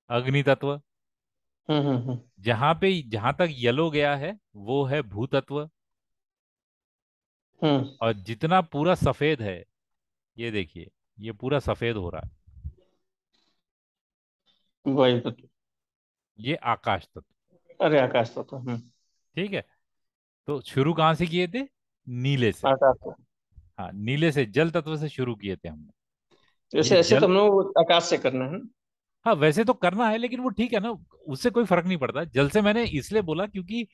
A: अग्नि तत्व।
B: हम्म।
A: जहां तक येलो गया है वो है भूतत्व।
B: हम्म।
A: और जितना पूरा सफेद है, ये देखिए, ये पूरा सफेद हो रहा है,
B: वायु तत्व।
A: ये आकाश तत्व।
B: अरे आकाश तत्व।
A: ठीक है, तो शुरू कहां से किए थे, नीले से।
B: आकाश तत्व।
A: हाँ, नीले से, जल तत्व से शुरू किए थे हमने। ये
B: ऐसे ऐसे तो
A: जल,
B: हम लोग आकाश से करना है।
A: हाँ वैसे तो करना है, लेकिन वो ठीक है ना, उससे कोई फर्क नहीं पड़ता। जल से मैंने इसलिए बोला क्योंकि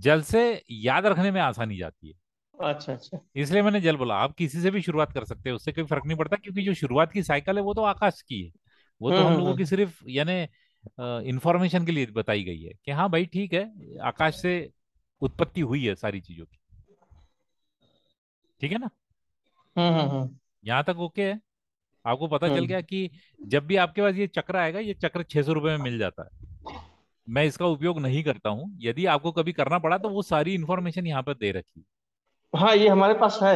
A: जल से याद रखने में आसानी जाती है,
B: अच्छा अच्छा।
A: इसलिए मैंने जल बोला। आप किसी से भी शुरुआत कर सकते हैं, उससे कोई फर्क नहीं पड़ता, क्योंकि जो शुरुआत की साइकिल है वो तो आकाश की है। वो तो हम लोगों की
B: हम्म।
A: सिर्फ यानी इंफॉर्मेशन के लिए बताई गई है कि हाँ भाई ठीक है, आकाश से उत्पत्ति हुई है सारी चीजों की। ठीक है ना,
B: हम्म।
A: यहाँ तक ओके है। आपको पता चल गया
B: हम्म।
A: कि जब भी आपके पास ये चक्र आएगा, ये चक्र 600 रुपये में मिल जाता है। मैं इसका उपयोग नहीं करता हूँ, यदि आपको कभी करना पड़ा तो वो सारी इंफॉर्मेशन यहाँ पर दे रखी है।
B: हाँ ये हमारे पास है।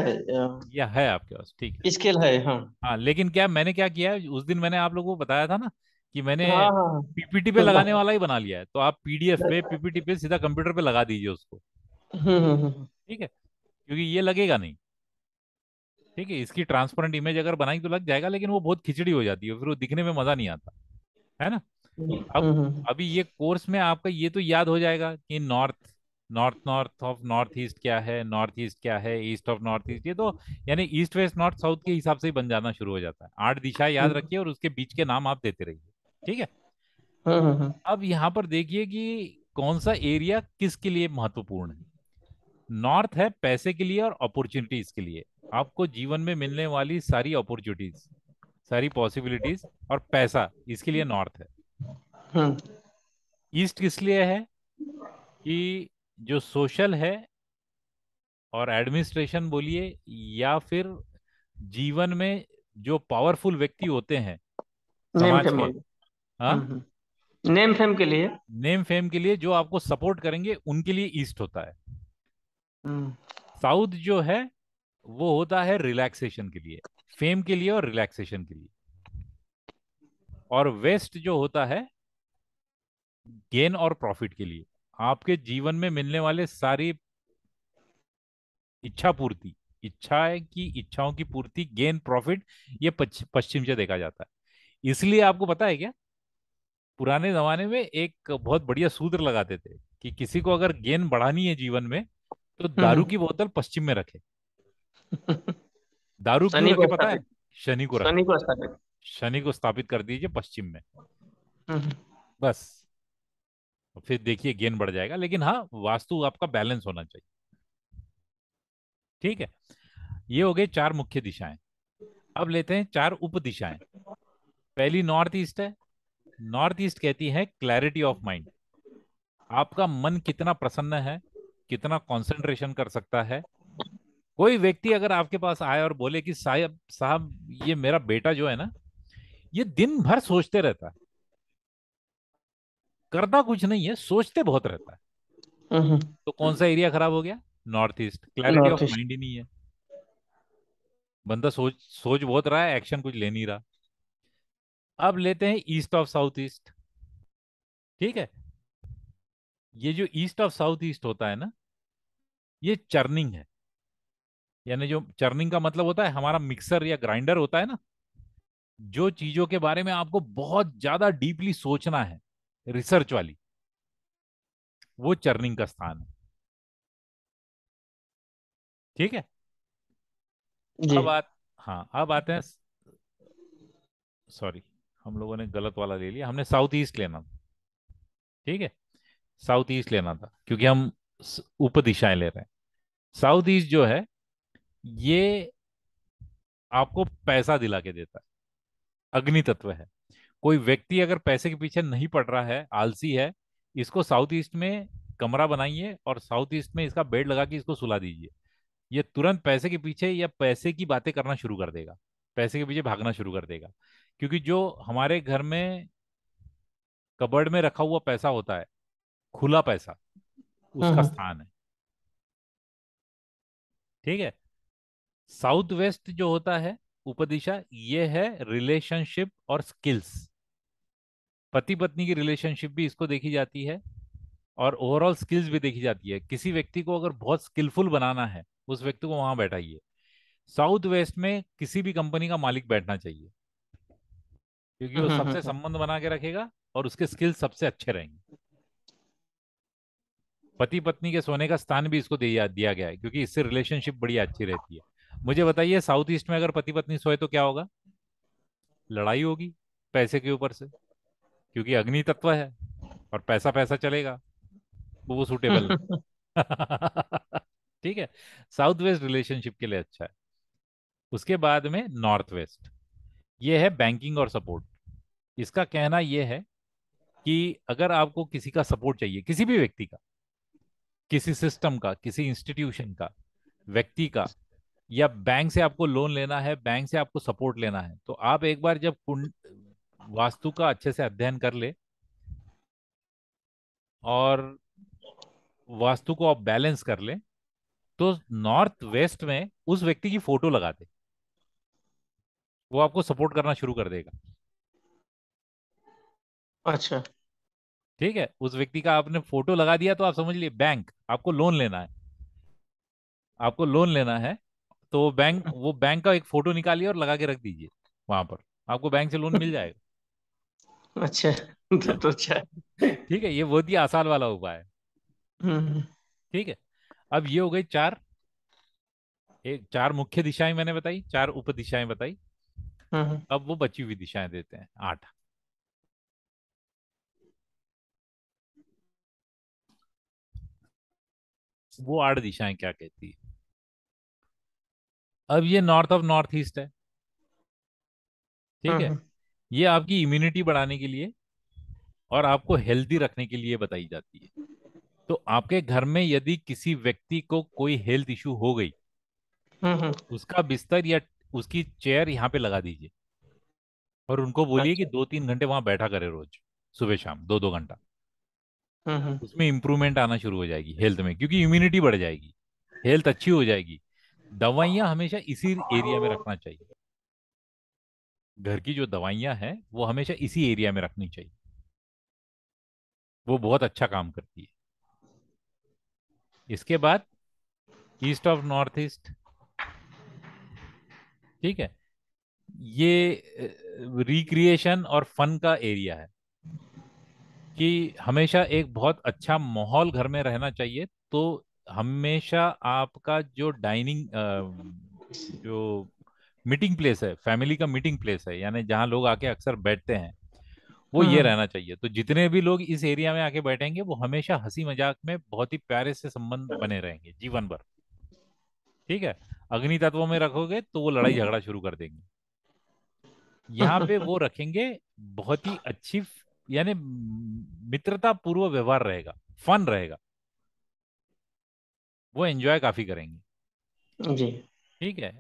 A: या है आपके पास, ठीक है।
B: स्केल है हाँ।
A: हाँ, लेकिन क्या मैंने क्या किया है, उस दिन मैंने आप लोगों को बताया था ना कि मैंने
B: हाँ हाँ
A: पीपीटी पे लगाने
B: हाँ।
A: वाला ही बना लिया है। तो आप पीडीएफ पे, पीपीटी पे सीधा कंप्यूटर पे लगा दीजिए उसको। ठीक है, क्योंकि ये लगेगा नहीं। ठीक है, इसकी ट्रांसपेरेंट इमेज अगर बनाई तो लग जाएगा, लेकिन वो बहुत खिचड़ी हो जाती है, फिर वो दिखने में मजा नहीं आता, है ना। अब
B: हम्म।
A: अभी ये कोर्स में आपका ये तो याद हो जाएगा कि north, north of north east क्या है, नॉर्थ ईस्ट क्या है, ईस्ट ऑफ नॉर्थ ईस्ट, ये तो यानी ईस्ट वेस्ट नॉर्थ साउथ के हिसाब से ही बन जाना शुरू हो जाता है। 8 दिशा याद रखिए और उसके बीच के नाम आप देते रहिए। ठीक है, अब यहां पर देखिए कि कौन सा एरिया किसके लिए महत्वपूर्ण है। नॉर्थ है पैसे के लिए और अपॉर्चुनिटीज के लिए, आपको जीवन में मिलने वाली सारी अपॉर्चुनिटीज, सारी पॉसिबिलिटीज और पैसा, इसके लिए नॉर्थ है।
B: हम्म।
A: ईस्ट किस लिए है, कि जो सोशल है और एडमिनिस्ट्रेशन बोलिए, या फिर जीवन में जो पावरफुल व्यक्ति होते हैं
B: नेम
A: समाज
B: फेम
A: के,
B: बोलो।
A: हाँ,
B: नेम फेम के लिए।
A: नेम फेम के लिए जो आपको सपोर्ट करेंगे उनके लिए ईस्ट होता है।
B: हम्म।
A: साउथ जो है वो होता है रिलैक्सेशन के लिए, फेम के लिए और रिलैक्सेशन के लिए। और वेस्ट जो होता है गेन और प्रॉफिट के लिए, आपके जीवन में मिलने वाले सारी इच्छा पूर्ति, इच्छाएं की इच्छाओं की पूर्ति, गेन प्रॉफिट, ये पश्चिम से देखा जाता है। इसलिए आपको पता है क्या, पुराने जमाने में एक बहुत बढ़िया सूत्र लगाते थे कि किसी को अगर गेन बढ़ानी है जीवन में तो दारू
B: हम्म।
A: की बोतल पश्चिम में रखे। दारू क्यों
B: शनि
A: रखे
B: को
A: पता है,
B: स्थापित।
A: शनि को रखे।
B: शनि को स्थापित।
A: शनि को स्थापित कर दीजिए पश्चिम में,
B: हम्म।
A: बस। फिर देखिए गेन बढ़ जाएगा। लेकिन हाँ, वास्तु आपका बैलेंस होना चाहिए। ठीक है, ये हो गए चार मुख्य दिशाएं। अब लेते हैं चार उप दिशाएं। पहली नॉर्थ ईस्ट है। नॉर्थ ईस्ट कहती है क्लैरिटी ऑफ माइंड। आपका मन कितना प्रसन्न है, कितना कंसंट्रेशन कर सकता है। कोई व्यक्ति अगर आपके पास आए और बोले कि साहब साहब ये मेरा बेटा जो है ना, ये दिन भर सोचते रहता है, करता कुछ नहीं है, सोचते बहुत रहता है,
B: हम्म।
A: तो कौन सा एरिया खराब हो गया? North east. Clarity of
B: north east.
A: Mind ही नहीं है। बंदा सोच सोच बहुत रहा है, एक्शन कुछ ले नहीं रहा। अब लेते हैं ईस्ट ऑफ साउथ ईस्ट। ठीक है, ये जो ईस्ट ऑफ साउथ ईस्ट होता है ना, ये चर्निंग है। यानी जो चर्निंग का मतलब होता है, हमारा मिक्सर या ग्राइंडर होता है ना, जो चीजों के बारे में आपको बहुत ज्यादा डीपली सोचना है, रिसर्च वाली, वो चर्निंग का स्थान है। ठीक है।
B: जी।
A: अब बात, हाँ अब आते हैं, सॉरी, हम लोगों ने गलत वाला ले लिया, हमने साउथ ईस्ट लेना था। ठीक है, साउथ ईस्ट लेना था क्योंकि हम उप दिशाएं ले रहे हैं। साउथ ईस्ट जो है, ये आपको पैसा दिला के देता है, अग्नि तत्व है। कोई व्यक्ति अगर पैसे के पीछे नहीं पड़ रहा है, आलसी है, इसको साउथ ईस्ट में कमरा बनाइए और साउथ ईस्ट में इसका बेड लगा के इसको सुला दीजिए। ये तुरंत पैसे के पीछे या पैसे की बातें करना शुरू कर देगा, पैसे के पीछे भागना शुरू कर देगा। क्योंकि जो हमारे घर में कबर्ड में रखा हुआ पैसा होता है, खुला पैसा, उसका
B: हम्म।
A: स्थान है। ठीक है। साउथ वेस्ट जो होता है, उपदिशा, ये है रिलेशनशिप और स्किल्स। पति पत्नी की रिलेशनशिप भी इसको देखी जाती है, और ओवरऑल स्किल्स भी देखी जाती है। किसी व्यक्ति को अगर बहुत स्किलफुल बनाना है, उस व्यक्ति को वहां बैठाइए। साउथ वेस्ट में किसी भी कंपनी का मालिक बैठना चाहिए, क्योंकि वो सबसे
B: हम्म।
A: संबंध बना के रखेगा और उसके स्किल्स सबसे अच्छे रहेंगे। पति पत्नी के सोने का स्थान भी इसको दिया दिया गया है, क्योंकि इससे रिलेशनशिप बड़ी अच्छी रहती है। मुझे बताइए, साउथ ईस्ट में अगर पति पत्नी सोए तो क्या होगा? लड़ाई होगी, पैसे के ऊपर से, क्योंकि अग्नि तत्व है और पैसा पैसा चलेगा, तो वो सूटेबल
B: हम्म।
A: नहीं। ठीक है, साउथ वेस्ट रिलेशनशिप के लिए अच्छा है। उसके बाद में नॉर्थ वेस्ट, ये है बैंकिंग और सपोर्ट। इसका कहना यह है कि अगर आपको किसी का सपोर्ट चाहिए, किसी भी व्यक्ति का, किसी सिस्टम का, किसी इंस्टीट्यूशन का, व्यक्ति का, या बैंक से आपको लोन लेना है, बैंक से आपको सपोर्ट लेना है, तो आप एक बार जब कुंड वास्तु का अच्छे से अध्ययन कर ले और वास्तु को आप बैलेंस कर ले, तो नॉर्थ वेस्ट में उस व्यक्ति की फोटो लगा दे, वो आपको सपोर्ट करना शुरू कर देगा।
B: अच्छा।
A: ठीक है, उस व्यक्ति का आपने फोटो लगा दिया तो आप समझ लिए बैंक आपको लोन लेना है, आपको लोन लेना है, तो वो बैंक का एक फोटो निकालिए और लगा के रख दीजिए वहां पर, आपको बैंक से लोन मिल जाएगा।
B: अच्छा, तो अच्छा है।
A: ठीक है, ये बहुत ही आसान वाला उपाय है।
B: हम्म।
A: ठीक है, अब ये हो गई चार, एक चार मुख्य दिशाएं मैंने बताई, चार उप दिशाएं बताई।
B: हम्म।
A: अब वो बची हुई दिशाएं देते हैं, आठ। वो आठ दिशाएं क्या कहती है? अब ये नॉर्थ ऑफ नॉर्थ ईस्ट है। ठीक है,
B: हम्म।
A: ये आपकी इम्यूनिटी बढ़ाने के लिए और आपको हेल्दी रखने के लिए बताई जाती है। तो आपके घर में यदि किसी व्यक्ति को कोई हेल्थ इशू हो गई,
B: हम्म।
A: उसका बिस्तर या उसकी चेयर यहाँ पे लगा दीजिए और उनको बोलिए कि
B: अच्छा।
A: 2-3 घंटे वहां बैठा करे रोज, सुबह शाम 2-2 घंटा।
B: हम्म।
A: उसमें इंप्रूवमेंट आना शुरू हो जाएगी हेल्थ में, क्योंकि इम्यूनिटी बढ़ जाएगी, हेल्थ अच्छी हो जाएगी। दवाइयां हमेशा इसी एरिया में रखना चाहिए। घर की जो दवाइयां हैं वो हमेशा इसी एरिया में रखनी चाहिए, वो बहुत अच्छा काम करती है। इसके बाद ईस्ट ऑफ नॉर्थ ईस्ट। ठीक है, ये रिक्रिएशन और फन का एरिया है, कि हमेशा एक बहुत अच्छा माहौल घर में रहना चाहिए। तो हमेशा आपका जो डाइनिंग, जो मीटिंग प्लेस है, फैमिली का मीटिंग प्लेस है, यानी जहाँ लोग आके अक्सर बैठते हैं, वो ये
B: हम्म
A: रहना चाहिए। तो जितने भी लोग इस एरिया में आके बैठेंगे वो हमेशा हंसी मजाक में बहुत ही प्यारे से संबंध बने रहेंगे जीवन भर। ठीक है। अग्नि तत्वों में रखोगे तो वो लड़ाई झगड़ा शुरू कर देंगे। यहाँ पे वो रखेंगे बहुत ही अच्छी, यानी मित्रता पूर्व व्यवहार रहेगा, फन रहेगा, वो एंजॉय काफी करेंगे।
B: जी।
A: ठीक है।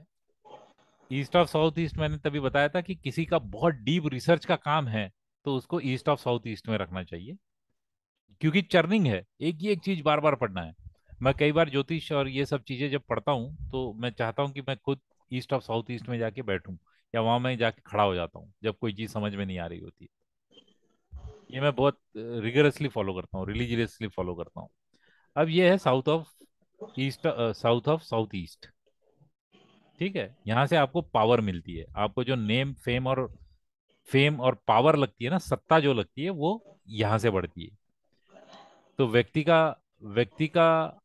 A: ईस्ट ऑफ साउथ ईस्ट मैंने तभी बताया था कि किसी का बहुत डीप रिसर्च का काम है तो उसको ईस्ट ऑफ साउथ ईस्ट में रखना चाहिए, क्योंकि चर्निंग है, एक ही एक चीज बार बार पढ़ना है। मैं कई बार ज्योतिष और ये सब चीजें जब पढ़ता हूँ तो मैं चाहता हूँ कि मैं खुद ईस्ट ऑफ साउथ ईस्ट में जाके बैठूं, या वहां मैं जाके खड़ा हो जाता हूँ जब कोई चीज समझ में नहीं आ रही होती। ये मैं बहुत रिगरसली फॉलो करता हूँ, रिलीजियसली फॉलो करता हूँ। अब ये है south of east, south of south east. ठीक है। यहाँ से आपको पावर मिलती है, आपको जो नेम फेम और पावर लगती है ना, सत्ता जो लगती है वो यहाँ से बढ़ती है। तो व्यक्ति का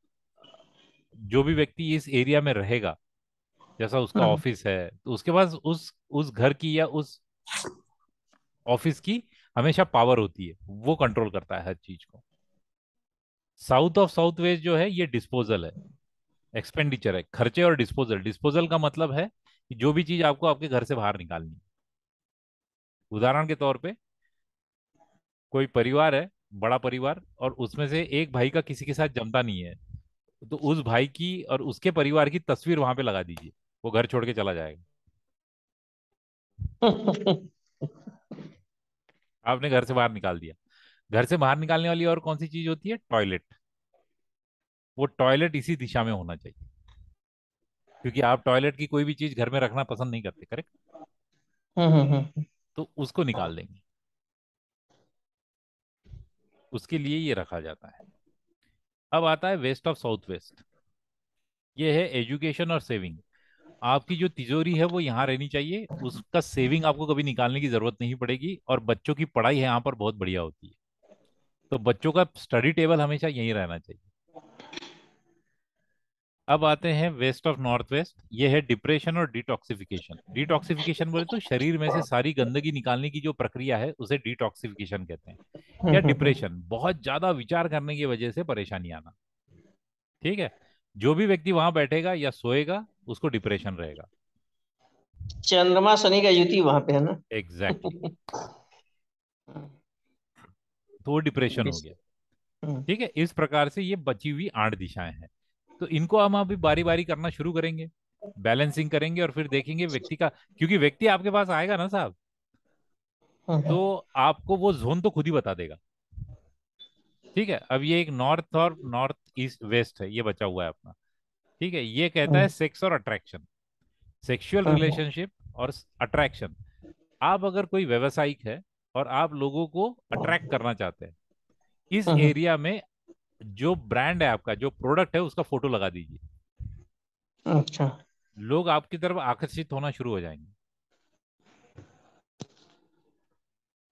A: जो भी व्यक्ति इस एरिया में रहेगा, जैसा उसका
B: हम्म
A: ऑफिस है, तो उसके पास उस घर की या उस ऑफिस की हमेशा पावर होती है, वो कंट्रोल करता है हर चीज को। साउथ ऑफ साउथ वेस्ट जो है ये डिस्पोजल है, एक्सपेंडिचर है, खर्चे और डिस्पोजल। डिस्पोजल का मतलब है कि जो भी चीज आपको आपके घर से बाहर निकालनी है। उदाहरण के तौर पे कोई परिवार है, बड़ा परिवार, और उसमें से एक भाई का किसी के साथ जमता नहीं है, तो उस भाई की और उसके परिवार की तस्वीर वहां पे लगा दीजिए, वो घर छोड़ के चला जाएगा। आपने घर से बाहर निकाल दिया। घर से बाहर निकालने वाली और कौन सी चीज होती है? टॉयलेट। वो टॉयलेट इसी दिशा में होना चाहिए, क्योंकि आप टॉयलेट की कोई भी चीज घर में रखना पसंद नहीं करते, करेक्ट?
B: हम्म।
A: तो उसको निकाल देंगे, उसके लिए ये रखा जाता है। अब आता है वेस्ट ऑफ साउथ वेस्ट। ये है एजुकेशन और सेविंग। आपकी जो तिजोरी है वो यहाँ रहनी चाहिए, उसका सेविंग आपको कभी निकालने की जरूरत नहीं पड़ेगी, और बच्चों की पढ़ाई है यहाँ पर बहुत बढ़िया होती है, तो बच्चों का स्टडी टेबल हमेशा यहीं रहना चाहिए। अब आते हैं वेस्ट ऑफ नॉर्थ वेस्ट। ये है डिप्रेशन और डिटॉक्सिफिकेशन। डिटॉक्सिफिकेशन बोले तो शरीर में से सारी गंदगी निकालने की जो प्रक्रिया है उसे डिटॉक्सिफिकेशन कहते हैं। या
B: हम्म।
A: डिप्रेशन, बहुत ज्यादा विचार करने की वजह से परेशानी आना। ठीक है। जो भी व्यक्ति वहां बैठेगा या सोएगा उसको डिप्रेशन रहेगा।
B: चंद्रमा शनि का युति वहां पे है ना।
A: Exactly exactly। तो वो डिप्रेशन हो गया।
B: हम्म
A: ठीक है। इस प्रकार से ये बची हुई 8 दिशाएं हैं। तो इनको हम अभी बारी बारी करना शुरू करेंगे, बैलेंसिंग करेंगे, और फिर देखेंगे व्यक्ति का, क्योंकि व्यक्ति आपके पास आएगा ना साहब, तो
B: हम्म
A: आपको वो जोन तो खुद ही बता देगा। ठीक है। अब ये एक नॉर्थ और नॉर्थ ईस्ट वेस्ट है, ये बचा हुआ है अपना। ठीक है। ये कहता है
B: हम्म
A: सेक्स और अट्रैक्शन, सेक्सुअल
B: हम्म
A: रिलेशनशिप और अट्रैक्शन। आप अगर कोई व्यवसायिक है और आप लोगों को अट्रैक्ट करना चाहते हैं, इस
B: हम्म।
A: एरिया में जो ब्रांड है आपका, जो प्रोडक्ट है, उसका फोटो लगा दीजिए।
B: अच्छा।
A: लोग आपकी तरफ आकर्षित होना शुरू हो जाएंगे।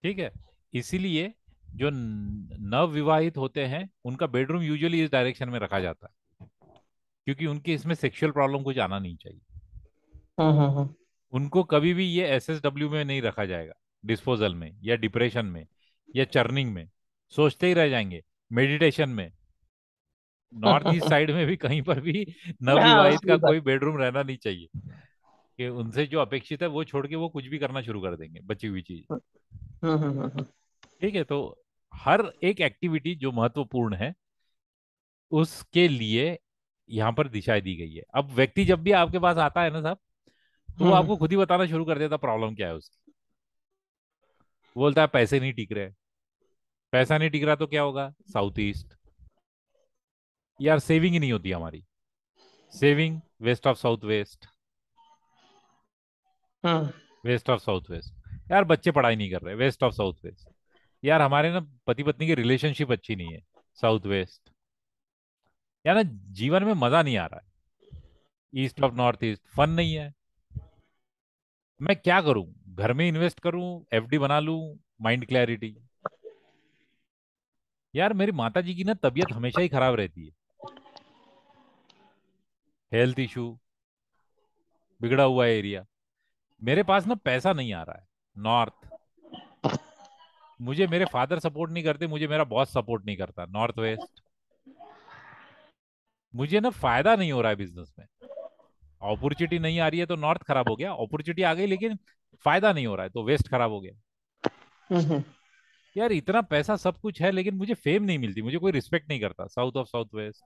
A: ठीक है। इसीलिए जो नव विवाहित होते हैं उनका बेडरूम यूजुअली इस डायरेक्शन में रखा जाता है, क्योंकि उनके इसमें सेक्सुअल प्रॉब्लम कुछ आना नहीं चाहिए।
B: हम्म।
A: उनको कभी भी ये एसएसडब्ल्यू में नहीं रखा जाएगा, डिस्पोजल में या डिप्रेशन में या चर्निंग में, सोचते ही रह जाएंगे, मेडिटेशन में। नॉर्थ ईस्ट साइड में भी कहीं पर भी
B: हाँ
A: नवविवाहित
B: सही
A: का
B: बात।
A: कोई बेडरूम रहना नहीं चाहिए, कि उनसे जो अपेक्षित है वो छोड़ के वो कुछ भी करना शुरू कर देंगे बची हुई चीज।
B: हम्म।
A: ठीक है। तो हर एक एक्टिविटी जो महत्वपूर्ण है उसके लिए यहाँ पर दिशाएं दी गई है। अब व्यक्ति जब भी आपके पास आता है ना साहब, तो वो
B: हम्म
A: आपको खुद ही बताना शुरू कर देता प्रॉब्लम क्या है उसकी। वो बोलता है पैसे नहीं टिक रहे। पैसा नहीं टिक रहा तो क्या होगा? South east. यार सेविंग ही नहीं होती हमारी। Saving west of south west,
B: hmm
A: west of south west. यार बच्चे पढ़ाई नहीं कर रहे, वेस्ट ऑफ साउथ वेस्ट। यार हमारे ना पति पत्नी की रिलेशनशिप अच्छी नहीं है, साउथ वेस्ट। यार ना जीवन में मजा नहीं आ रहा है, east of north east. Fun नहीं है। मैं क्या करूं? घर में इन्वेस्ट करूं, एफडी बना लूं, माइंड क्लैरिटी। यार मेरी माता जी की ना तबीयत हमेशा ही खराब रहती है, हेल्थ इशू, बिगड़ा हुआ एरिया। मेरे पास ना पैसा नहीं आ रहा है, नॉर्थ। मुझे मेरे फादर सपोर्ट नहीं करते, मुझे मेरा बॉस सपोर्ट नहीं करता, नॉर्थ वेस्ट। मुझे ना फायदा नहीं हो रहा है बिजनेस में, अपॉर्चुनिटी नहीं आ रही है तो नॉर्थ खराब हो गया, अपॉर्चुनिटी आ गई लेकिन फायदा नहीं हो रहा है तो वेस्ट खराब हो गया।
B: हम्म।
A: यार इतना पैसा सब कुछ है लेकिन मुझे फेम नहीं मिलती, मुझे कोई रिस्पेक्ट नहीं करता, south of south waste,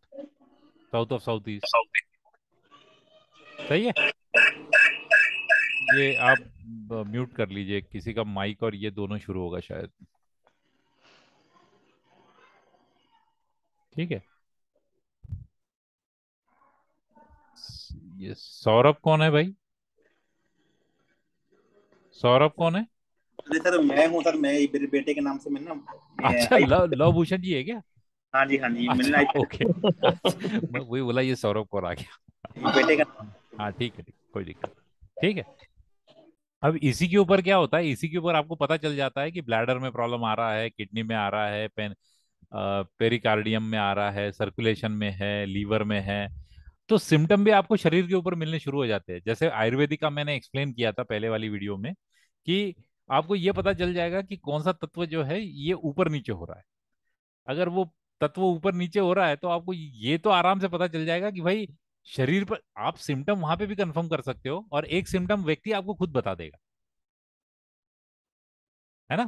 A: south of south east. सही है। ये आप म्यूट कर लीजिए, किसी का माइक और ये दोनों शुरू होगा शायद। ठीक है। ये सौरभ कौन है भाई? सौरभ कौन है?
C: अरे सर मैं हूँ सर, मैं मेरे बेटे के नाम से मैंने ना
A: अच्छा, लव लव भूषण जी है क्या?
C: हाँ जी हाँ जी, मैंने
A: अच्छा ओके। अच्छा, मैं वही बोला ये सौरभ कौन आ गया।
C: बेटे का।
A: हाँ ठीक है, ठीक, कोई दिक्कत नहीं। ठीक है। अब इसी के ऊपर क्या होता है, इसी के ऊपर आपको पता चल जाता है कि ब्लैडर में प्रॉब्लम आ रहा है, किडनी में आ रहा है, पेरिकार्डियम में आ रहा है, सर्कुलेशन में है, लीवर में है। तो सिम्टम भी आपको शरीर के ऊपर मिलने शुरू हो जाते हैं, जैसे आयुर्वेदिक का मैंने एक्सप्लेन किया था पहले वाली वीडियो में, कि आपको ये पता चल जाएगा कि कौन सा तत्व जो है ये ऊपर नीचे हो रहा है। अगर वो तत्व ऊपर नीचे हो रहा है तो आपको ये तो आराम से पता चल जाएगा कि भाई शरीर पर, आप सिम्टम वहां पे भी कंफर्म कर सकते हो और एक सिम्टम व्यक्ति आपको खुद बता देगा, है ना।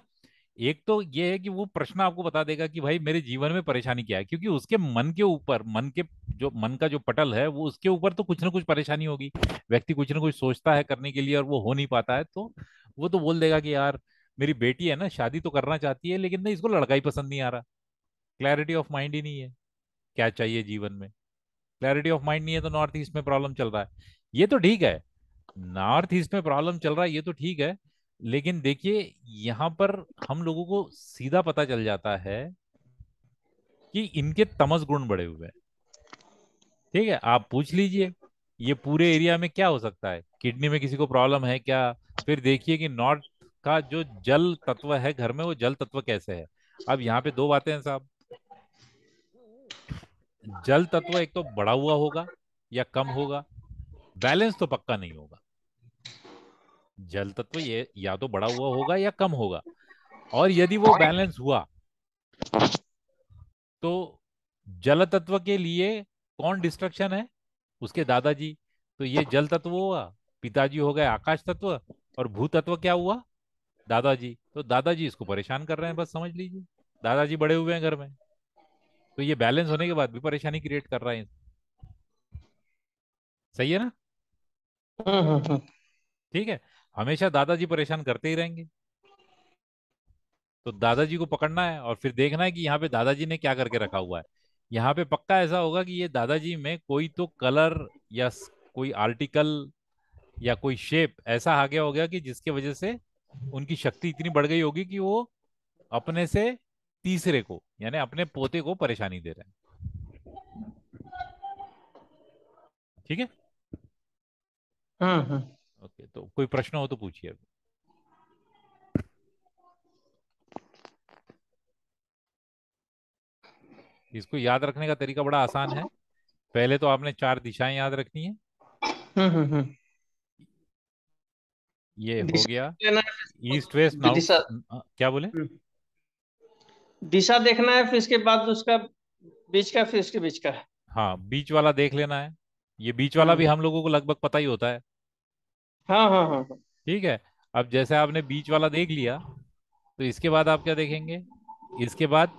A: एक तो ये है कि वो प्रश्न आपको बता देगा कि भाई मेरे जीवन में परेशानी क्या है, क्योंकि उसके मन के ऊपर, मन के जो मन का जो पटल है वो उसके ऊपर तो कुछ ना कुछ परेशानी होगी। व्यक्ति कुछ ना कुछ सोचता है करने के लिए और वो हो नहीं पाता है, तो वो तो बोल देगा कि यार मेरी बेटी है ना, शादी तो करना चाहती है लेकिन नहीं, इसको लड़का ही पसंद नहीं आ रहा, क्लैरिटी ऑफ माइंड ही नहीं है, क्या चाहिए जीवन में, क्लैरिटी ऑफ माइंड नहीं है, तो नॉर्थ ईस्ट में प्रॉब्लम चल रहा है। ये तो ठीक है, नॉर्थ ईस्ट में प्रॉब्लम चल रहा है ये तो ठीक है, लेकिन देखिए यहाँ पर हम लोगों को सीधा पता चल जाता है कि इनके तमस गुण बढ़े हुए हैं। ठीक है, आप पूछ लीजिए ये पूरे एरिया में क्या हो सकता है, किडनी में किसी को प्रॉब्लम है क्या? फिर देखिए कि नॉर्थ का जो जल तत्व है घर में, वो जल तत्व कैसे है। अब यहाँ पे दो बातें हैं साहब, जल तत्व एक तो बढ़ा हुआ होगा या कम होगा, बैलेंस तो पक्का नहीं होगा। जल तत्व ये या तो बढ़ा हुआ होगा या कम होगा, और यदि वो बैलेंस हुआ तो जल तत्व के लिए कौन डिस्ट्रक्शन है? उसके दादाजी। तो ये जल तत्व हुआ, पिताजी हो गए आकाश तत्व, और भू तत्व क्या हुआ? दादाजी। तो दादाजी इसको परेशान कर रहे हैं, बस समझ लीजिए, दादाजी बड़े हुए हैं घर में, तो ये बैलेंस होने के बाद भी परेशानी क्रिएट कर रहा है। सही है ना।
B: हम्म।
A: ठीक है, हमेशा दादाजी परेशान करते ही रहेंगे, तो दादाजी को पकड़ना है और फिर देखना है कि यहाँ पे दादाजी ने क्या करके रखा हुआ है। यहाँ पे पक्का ऐसा होगा कि ये दादाजी में कोई तो कलर या कोई आर्टिकल या कोई शेप ऐसा आ गया होगा कि जिसके वजह से उनकी शक्ति इतनी बढ़ गई होगी कि वो अपने से तीसरे को यानी अपने पोते को परेशानी दे रहे हैं। ठीक है।
B: हम्म।
A: ओके, तो कोई प्रश्न हो तो पूछिए। इसको याद रखने का तरीका बड़ा आसान है। पहले तो आपने चार दिशाएं याद रखनी है।
B: हम्म।
A: ये हो
B: दिशा
A: गया
B: लेना
A: ईस्ट वेस्ट
B: है,
A: नॉर्थ।
B: दिशा।
A: क्या बोले?
B: हम्म। दिशा देखना है, फिर इसके बाद उसका बीच का, फिर इसके बीच का।
A: हाँ, बीच वाला देख लेना है। ये बीच वाला भी
B: हम्म।
A: हम लोगों को लगभग पता ही होता है।
B: हाँ हाँ हाँ हाँ।
A: ठीक है। अब जैसे आपने बीच वाला देख लिया, तो इसके बाद आप क्या देखेंगे? इसके बाद,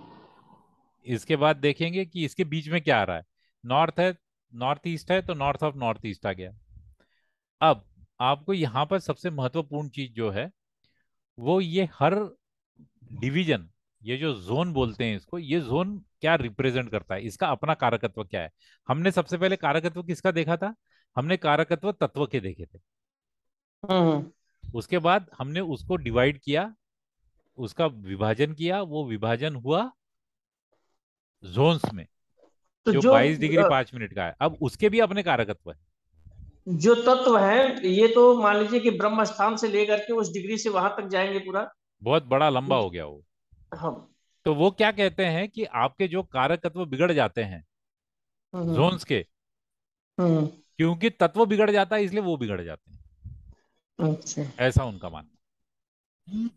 A: इसके बाद देखेंगे कि इसके बीच में क्या आ रहा है। नॉर्थ है, नॉर्थ ईस्ट है, तो नॉर्थ ऑफ नॉर्थ ईस्ट आ गया। अब आपको यहाँ पर सबसे महत्वपूर्ण चीज जो है वो ये हर डिवीजन, ये जो जोन बोलते हैं इसको, ये जोन क्या रिप्रेजेंट करता है, इसका अपना कारकत्व क्या है। हमने सबसे पहले कारकत्व किसका देखा था? हमने कारकत्व तत्व के देखे थे।
B: हम्म।
A: उसके बाद हमने उसको डिवाइड किया, उसका विभाजन किया, वो विभाजन हुआ जोन्स में,
B: तो
A: जो
B: जो
A: 22 डिग्री 5 मिनट का है। अब उसके भी अपने कारकत्व है।
B: जो तत्व है, ये तो मान लीजिए कि ब्रह्म स्थान से लेकर के उस डिग्री से वहां तक जाएंगे पूरा।
A: बहुत बड़ा लंबा हो गया वो।
B: हाँ।
A: तो वो क्या कहते हैं कि आपके जो कारकत्व बिगड़ जाते हैं
B: हम्म
A: जोन्स के,
B: हम्म।
A: क्योंकि तत्व बिगड़ जाता है इसलिए वो बिगड़ जाते हैं,
B: अच्छा।
A: ऐसा उनका मानना है।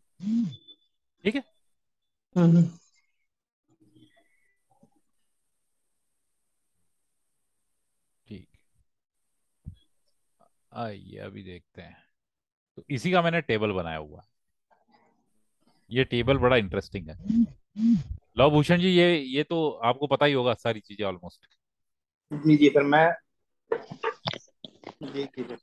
A: ठीक है।
B: हम्म
A: ठीक, आइए अभी देखते हैं। तो इसी का मैंने टेबल बनाया हुआ है। ये टेबल बड़ा इंटरेस्टिंग है। लव भूषण जी, ये तो आपको पता ही होगा सारी चीजें ऑलमोस्ट।
C: जी जी सर मैं जी जी सर।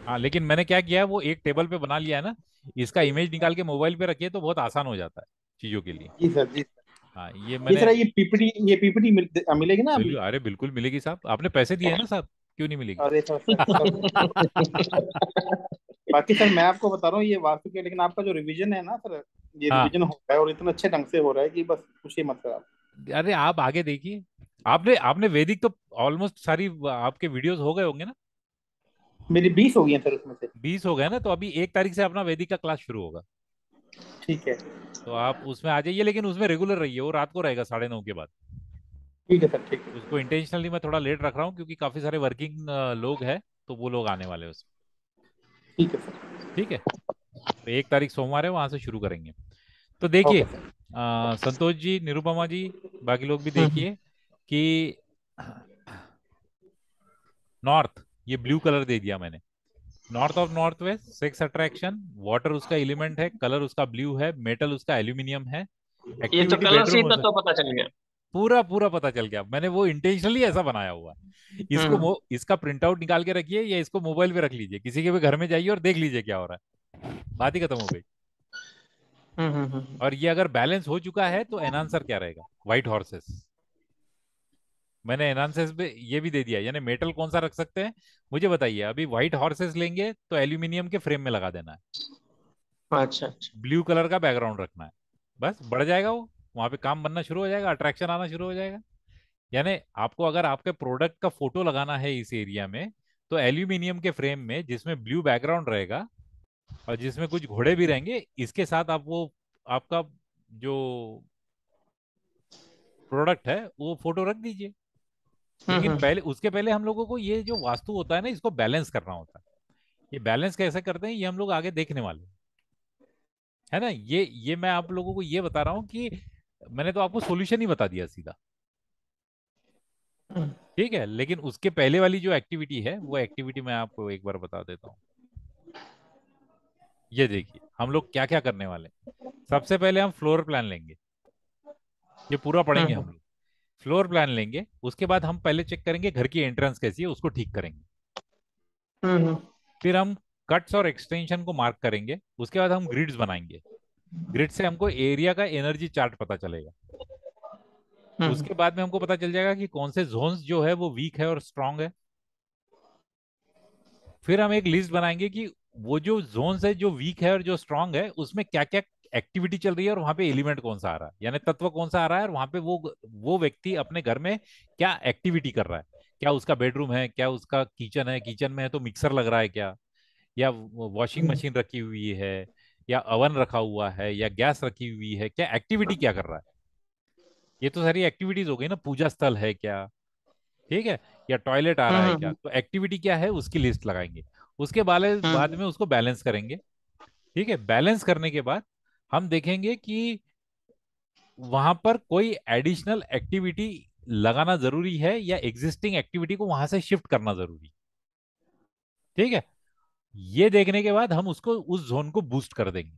A: हाँ, लेकिन मैंने क्या किया है, वो एक टेबल पे बना लिया है ना, इसका इमेज निकाल के मोबाइल पे रखिए तो बहुत आसान हो जाता है चीजों के लिए।
C: जी सर जी सर।
A: हाँ, ये
C: ये
A: मैंने
C: सर ये पीपीटी मिलेगी ना अभी?
A: बिल्कुल, अरे बिल्कुल मिलेगी साहब, आपने पैसे दिए हैं ना साहब, क्यों नहीं मिलेगी।
C: अरे सर सर सर बाकी सर मैं आपको बता रहा हूँ ये वास्तु के, लेकिन आपका जो रिवीजन है ना सर, ये
A: हाँ,
C: रिवीजन हो रहा है और इतना अच्छे ढंग से हो रहा है कि बस पूछिए मत सर आप।
A: अरे आप आगे देखिए। आपने आपने वैदिक तो ऑलमोस्ट सारी आपके वीडियोस हो गए होंगे ना।
C: मेरी 20 हो गई है सर उसमें से।
A: 20 हो गए ना, तो अभी 1 तारीख से अपना वैदिक का क्लास शुरू होगा।
C: ठीक है।
A: तो आप उसमें आ जाइए, लेकिन उसमें रेगुलर रहिए, वो रात को रहेगा 9:30 के बाद।
C: ठीक है सर ठीक है।
A: उसको इंटेंशनली मैं थोड़ा लेट रख रहा हूँ क्योंकि काफी सारे वर्किंग लोग हैं, तो वो लोग आने वाले हैं उसमें।
C: ठीक है सर।
A: ठीक है, तो 1 तारीख सोमवार है, वहां से शुरू करेंगे। तो देखिए,
C: ओके सर।
A: संतोष जी, निरुपमा जी, बाकी लोग भी
B: हम्म
A: देखिए कि नॉर्थ, ये ब्लू कलर दे दिया मैंने। North of north waste, sex attraction, water उसका एलिमेंट है, कलर उसका ब्लू है, मेटल उसका एल्यूमिनियम है,
B: ये तो
A: एक्टिविटी
B: कलर से
A: बेडरूम
B: ही
A: हो सकता।
B: तत्व पता चल गया।
A: पूरा पूरा पता चल गया, मैंने वो इंटेंशनली ऐसा बनाया हुआ है।
B: हम्म
A: इसका प्रिंट आउट निकाल के रखिए या इसको मोबाइल पे रख लीजिए, किसी के भी घर में जाइए और देख लीजिए क्या हो रहा है, बात ही खत्म हो गई।
B: हम्म।
A: और ये अगर बैलेंस हो चुका है तो एनांसर क्या रहेगा, व्हाइट हॉर्सेस। मैंने एनांसर्स पे ये भी दे दिया, यानी मेटल कौन सा रख सकते हैं। मुझे बताइए, अभी व्हाइट हॉर्सेस लेंगे तो एल्यूमिनियम के फ्रेम में लगा देना है,
B: अच्छा अच्छा।
A: ब्लू कलर का बैकग्राउंड रखना है, बस बढ़ जाएगा वो। वहां पे काम बनना शुरू हो जाएगा, अट्रैक्शन आना शुरू हो जाएगा। यानी आपको अगर आपके प्रोडक्ट का फोटो लगाना है इस एरिया में, तो एल्यूमिनियम के फ्रेम में जिसमें ब्लू बैकग्राउंड रहेगा और जिसमें कुछ घोड़े भी रहेंगे, इसके साथ आप वो आपका जो प्रोडक्ट है वो फोटो रख दीजिए। लेकिन
B: हम्म।
A: पहले, उसके पहले हम लोगों को ये जो वास्तु होता है ना, इसको बैलेंस करना होता है। ये बैलेंस कैसे करते हैं ये हम लोग आगे देखने वाले हैं, है ना। ये मैं आप लोगों को ये बता रहा हूँ कि मैंने तो आपको सॉल्यूशन ही बता दिया सीधा।
B: हम्म
A: ठीक है, लेकिन उसके पहले वाली जो एक्टिविटी है, वो एक्टिविटी मैं आपको एक बार बता देता हूँ। ये देखिए हम लोग क्या क्या करने वाले हैं। सबसे पहले हम फ्लोर प्लान लेंगे, ये पूरा पढ़ेंगे हम
B: हम्म
A: लोग। फ्लोर प्लान लेंगे, उसके बाद हम पहले चेक करेंगे घर की एंट्रेंस कैसी है, उसको ठीक करेंगे।
B: हम्म
A: फिर हम कट्स और एक्सटेंशन को मार्क करेंगे, उसके बाद हम ग्रिड्स बनाएंगे। ग्रिड से हमको एरिया का एनर्जी चार्ट पता चलेगा।
B: हम्म
A: उसके बाद में हमको पता चल जाएगा कि कौन से जोन्स जो है वो वीक है और स्ट्रांग है। फिर हम एक लिस्ट बनाएंगे कि वो जो जोन्स है जो वीक है और जो स्ट्रांग है, उसमें क्या क्या एक्टिविटी चल रही है और वहां पे एलिमेंट कौन सा आ रहा है, यानी तत्व कौन सा आ रहा है, और वहां पे वो व्यक्ति अपने घर में क्या एक्टिविटी कर रहा है। क्या उसका बेडरूम है, क्या उसका किचन है, किचन में है तो मिक्सर लग रहा है क्या, या वॉशिंग मशीन रखी हुई है, या अवन रखा हुआ है, या गैस रखी हुई है, क्या एक्टिविटी क्या कर रहा है। ये तो सारी एक्टिविटीज हो गई ना, पूजा स्थल है क्या, ठीक है, या टॉयलेट आ रहा है क्या,
B: हम्म
A: तो एक्टिविटी क्या है उसकी लिस्ट लगाएंगे। उसके बाद
B: हम्म
A: में उसको बैलेंस करेंगे। ठीक है, बैलेंस करने के बाद हम देखेंगे कि वहां पर कोई एडिशनल एक्टिविटी लगाना जरूरी है या एग्जिस्टिंग एक्टिविटी को वहां से शिफ्ट करना जरूरी। ठीक है, ये देखने के बाद हम उसको उस जोन को बूस्ट कर देंगे,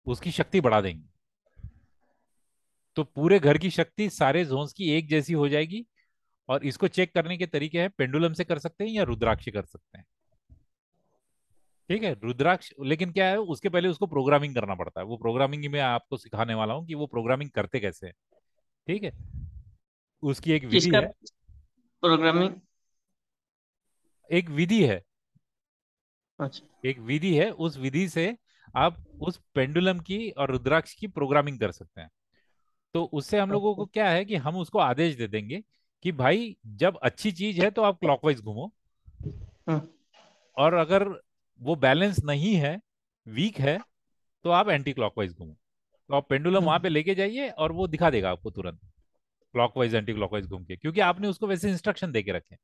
A: उसकी शक्ति बढ़ा देंगे। तो पूरे घर की शक्ति सारे जोन्स की एक जैसी हो जाएगी। और इसको चेक करने के तरीके हैं, पेंडुलम से कर सकते हैं या रुद्राक्ष से कर सकते हैं। ठीक है, रुद्राक्ष, लेकिन क्या है, उसके पहले उसको प्रोग्रामिंग करना पड़ता है, वो प्रोग्रामिंग ही मैं आपको सिखाने वाला हूँ कि वो प्रोग्रामिंग करते कैसे हैं। ठीक है, उसकी एक विधि
B: किसका
A: है।
B: प्रोग्रामिंग?
A: एक विधि है,
B: अच्छा।
A: एक विधि है, उस विधि से आप उस पेंडुलम की और रुद्राक्ष की प्रोग्रामिंग कर सकते हैं। तो उससे हम लोगों को क्या है कि हम उसको आदेश दे देंगे कि भाई जब अच्छी चीज है तो आप क्लॉकवाइज घूमो,
B: हम्म
A: और अगर वो बैलेंस नहीं है, वीक है, तो आप एंटी क्लॉकवाइज घूमो। तो आप पेंडुलम वहां
B: हम्म।
A: पे लेके जाइए और वो दिखा देगा आपको तुरंत, क्लॉकवाइज एंटी क्लॉकवाइज घूम के, क्योंकि आपने उसको वैसे इंस्ट्रक्शन दे के रखे हैं।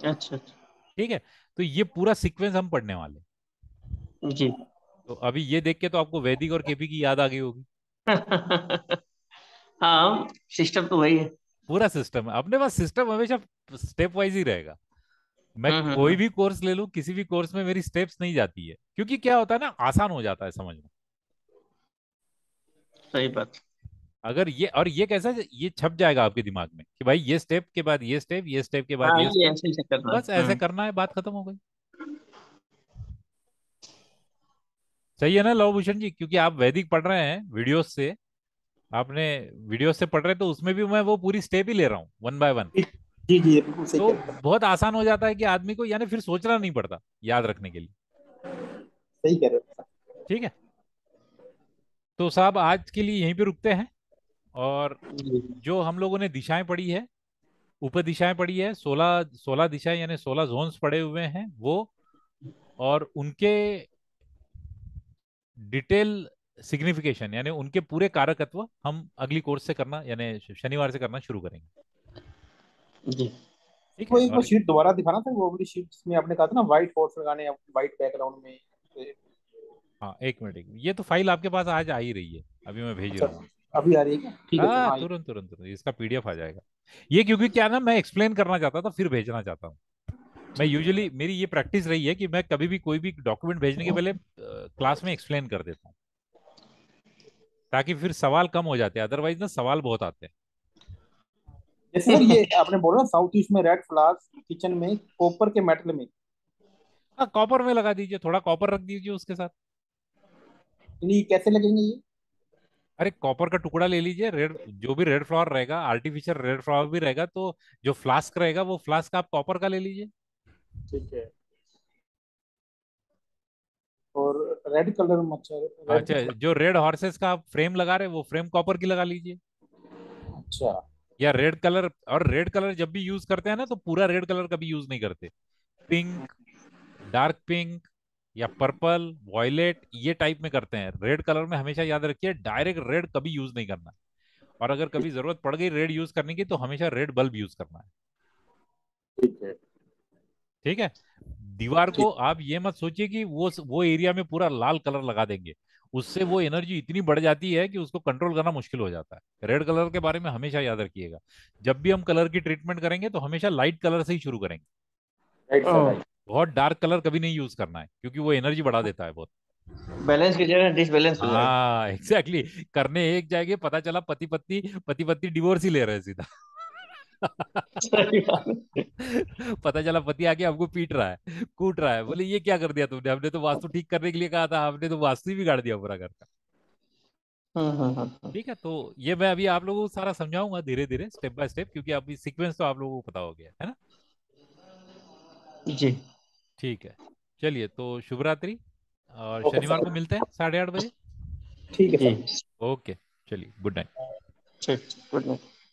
B: अच्छा अच्छा।
A: ठीक है, तो ये पूरा सीक्वेंस हम पढ़ने वाले हैं।
B: जी।
A: तो अभी ये देख के तो आपको वैदिक और केपी की याद आ गई होगी।
B: हाँ, सिस्टम तो वही है।
A: पूरा सिस्टम है अपने पास, सिस्टम हमेशा स्टेप वाइज ही रहेगा। मैं कोई
B: हम्म।
A: भी कोर्स ले लूं, किसी भी कोर्स में मेरी स्टेप्स नहीं जाती है, क्योंकि क्या होता है ना, आसान हो जाता है समझना।
B: सही बात।
A: अगर ये, और ये कैसा, ये छप जाएगा आपके दिमाग में कि भाई ये स्टेप के बाद ये स्टेप, ये स्टेप के बाद
B: हाँ,
A: ये
B: ये
A: स्टेप,
B: ऐसे ही से करना
A: बस
B: है।
A: ऐसे करना है, बात खत्म हो गई। सही है ना लव भूषण जी? क्योंकि आप वैदिक पढ़ रहे हैं वीडियोस से, आपने वीडियोस से पढ़ रहे हैं, तो उसमें भी मैं वो पूरी स्टेप ही ले रहा हूँ, वन बाय वन।
C: जी जी, बिल्कुल सही
A: तो
C: कह रहे हैं।
A: बहुत आसान हो जाता है कि आदमी को, यानी फिर सोचना नहीं पड़ता याद रखने के लिए।
C: सही कह रहे हो।
A: ठीक है, तो साहब आज के लिए यहीं पे रुकते हैं। और
B: जी।
A: जो हम लोगों ने दिशाएं पढ़ी है, ऊपर दिशाएं पढ़ी है, 16 दिशाएं यानी 16 जोन्स पढ़े हुए हैं वो, और उनके डिटेल सिग्निफिकेशन यानी उनके पूरे कारकत्व हम अगली कोर्स से करना, यानी शनिवार से करना शुरू करेंगे।
B: जी।
A: ठीक
C: वो
A: है,
C: एक वो
A: और
C: शीट दोबारा दिखाना था, वो वाली शीट जिसमें आपने कहा था ना व्हाइट फोर्स लगाने, व्हाइट बैकग्राउंड में।
A: हाँ एक मिनट, ये तो फाइल आपके पास आज आ ही रही है, अभी मैं भेज
C: अच्छा,
A: रहा हूँ।
C: अभी आ रही है क्या? ठीक है सर,
A: हाँ
C: हाँ।
A: तुरंत तुरंत तुरंत इसका पीडीएफ आ जाएगा। ये क्योंकि क्या ना, मैं एक्सप्लेन करना चाहता था फिर भेजना चाहता हूँ। मैं
C: ठीक है।
A: यूजुअली, मेरी ये प्रैक्टिस रही है कि मैं कभी भी कोई भी डॉक्यूमेंट भेजने के पहले क्लास में एक्सप्लेन कर देता हूँ, ताकि फिर सवाल कम हो जाते हैं, अदरवाइज ना सवाल बहुत आते हैं।
C: जैसे सर ये आपने बोला साउथ ईस्ट में रेड फ्लावर्स किचन में कॉपर के मेटल में,
A: हाँ कॉपर में लगा दीजिए, थोड़ा कॉपर रख दीजिए उसके साथ।
C: ये कैसे लगेंगे ये?
A: अरे कॉपर का टुकड़ा ले लीजिए, रेड, जो भी रेड फ्लावर रहेगा, आर्टिफिशियल रेड फ्लावर भी रहेगा, तो जो फ्लास्क रहेगा वो फ्लास्क आप कॉपर का ले लीजिए।
C: ठीक है। और रेड कलर मच्छर, रेड
A: अच्छा, जो रेड हॉर्सेस का आप फ्रेम लगा रहे हैं, वो फ्रेम कॉपर की लगा लीजिए।
C: अच्छा।
A: या रेड कलर, और रेड कलर जब भी यूज करते हैं ना, तो पूरा रेड कलर कभी यूज नहीं करते। पिंक, डार्क पिंक, या पर्पल, वॉयलेट, ये टाइप में करते हैं। रेड कलर में हमेशा याद रखिए, डायरेक्ट रेड कभी यूज नहीं करना। और अगर कभी जरूरत पड़ गई रेड यूज करने की, तो हमेशा रेड बल्ब यूज करना है।
C: ठीक है।
A: ठीक है, दीवार को
C: ठीक।
A: आप ये मत सोचिए कि वो एरिया में पूरा लाल कलर लगा देंगे, उससे वो एनर्जी इतनी बढ़ जाती है कि उसको कंट्रोल करना मुश्किल हो जाता है। रेड कलर के बारे में हमेशा याद रखिएगा, जब भी हम कलर की ट्रीटमेंट करेंगे तो हमेशा लाइट कलर से ही शुरू करेंगे।
C: Right sir, right.
A: बहुत डार्क कलर कभी नहीं यूज करना है, क्योंकि वो एनर्जी बढ़ा देता है बहुत।
B: बैलेंस की जगह डिसबैलेंस हो जाएगा।
A: हाँ एग्जैक्टली exactly। करने एक जाएंगे, पता चला पति पत्नी डिवोर्स ही ले रहे हैं सीधा।
B: सही बात है।
A: पता चला पति आके हमको पीट रहा है, कूट रहा है, बोले ये क्या कर दिया तुमने, हमने तो वास्तु ठीक करने के लिए कहा था, हमने तो वास्तु ही बिगाड़ दिया पूरा घर का।
B: हम्म।
A: ठीक है, तो ये मैं अभी आप लोगों को सारा समझाऊंगा धीरे धीरे, स्टेप बाय स्टेप, क्योंकि अभी सीक्वेंस तो आप लोगों को पता हो गया है ना।
B: जी।
A: ठीक है, चलिए तो शुभ रात्रि, और
C: ओके
A: शनिवार
C: सर।
A: को मिलते हैं 8:30 बजे।
C: ठीक है
B: जी।
C: सर।
A: ओके, चलिए गुड नाइट।
B: ठीक। Good night.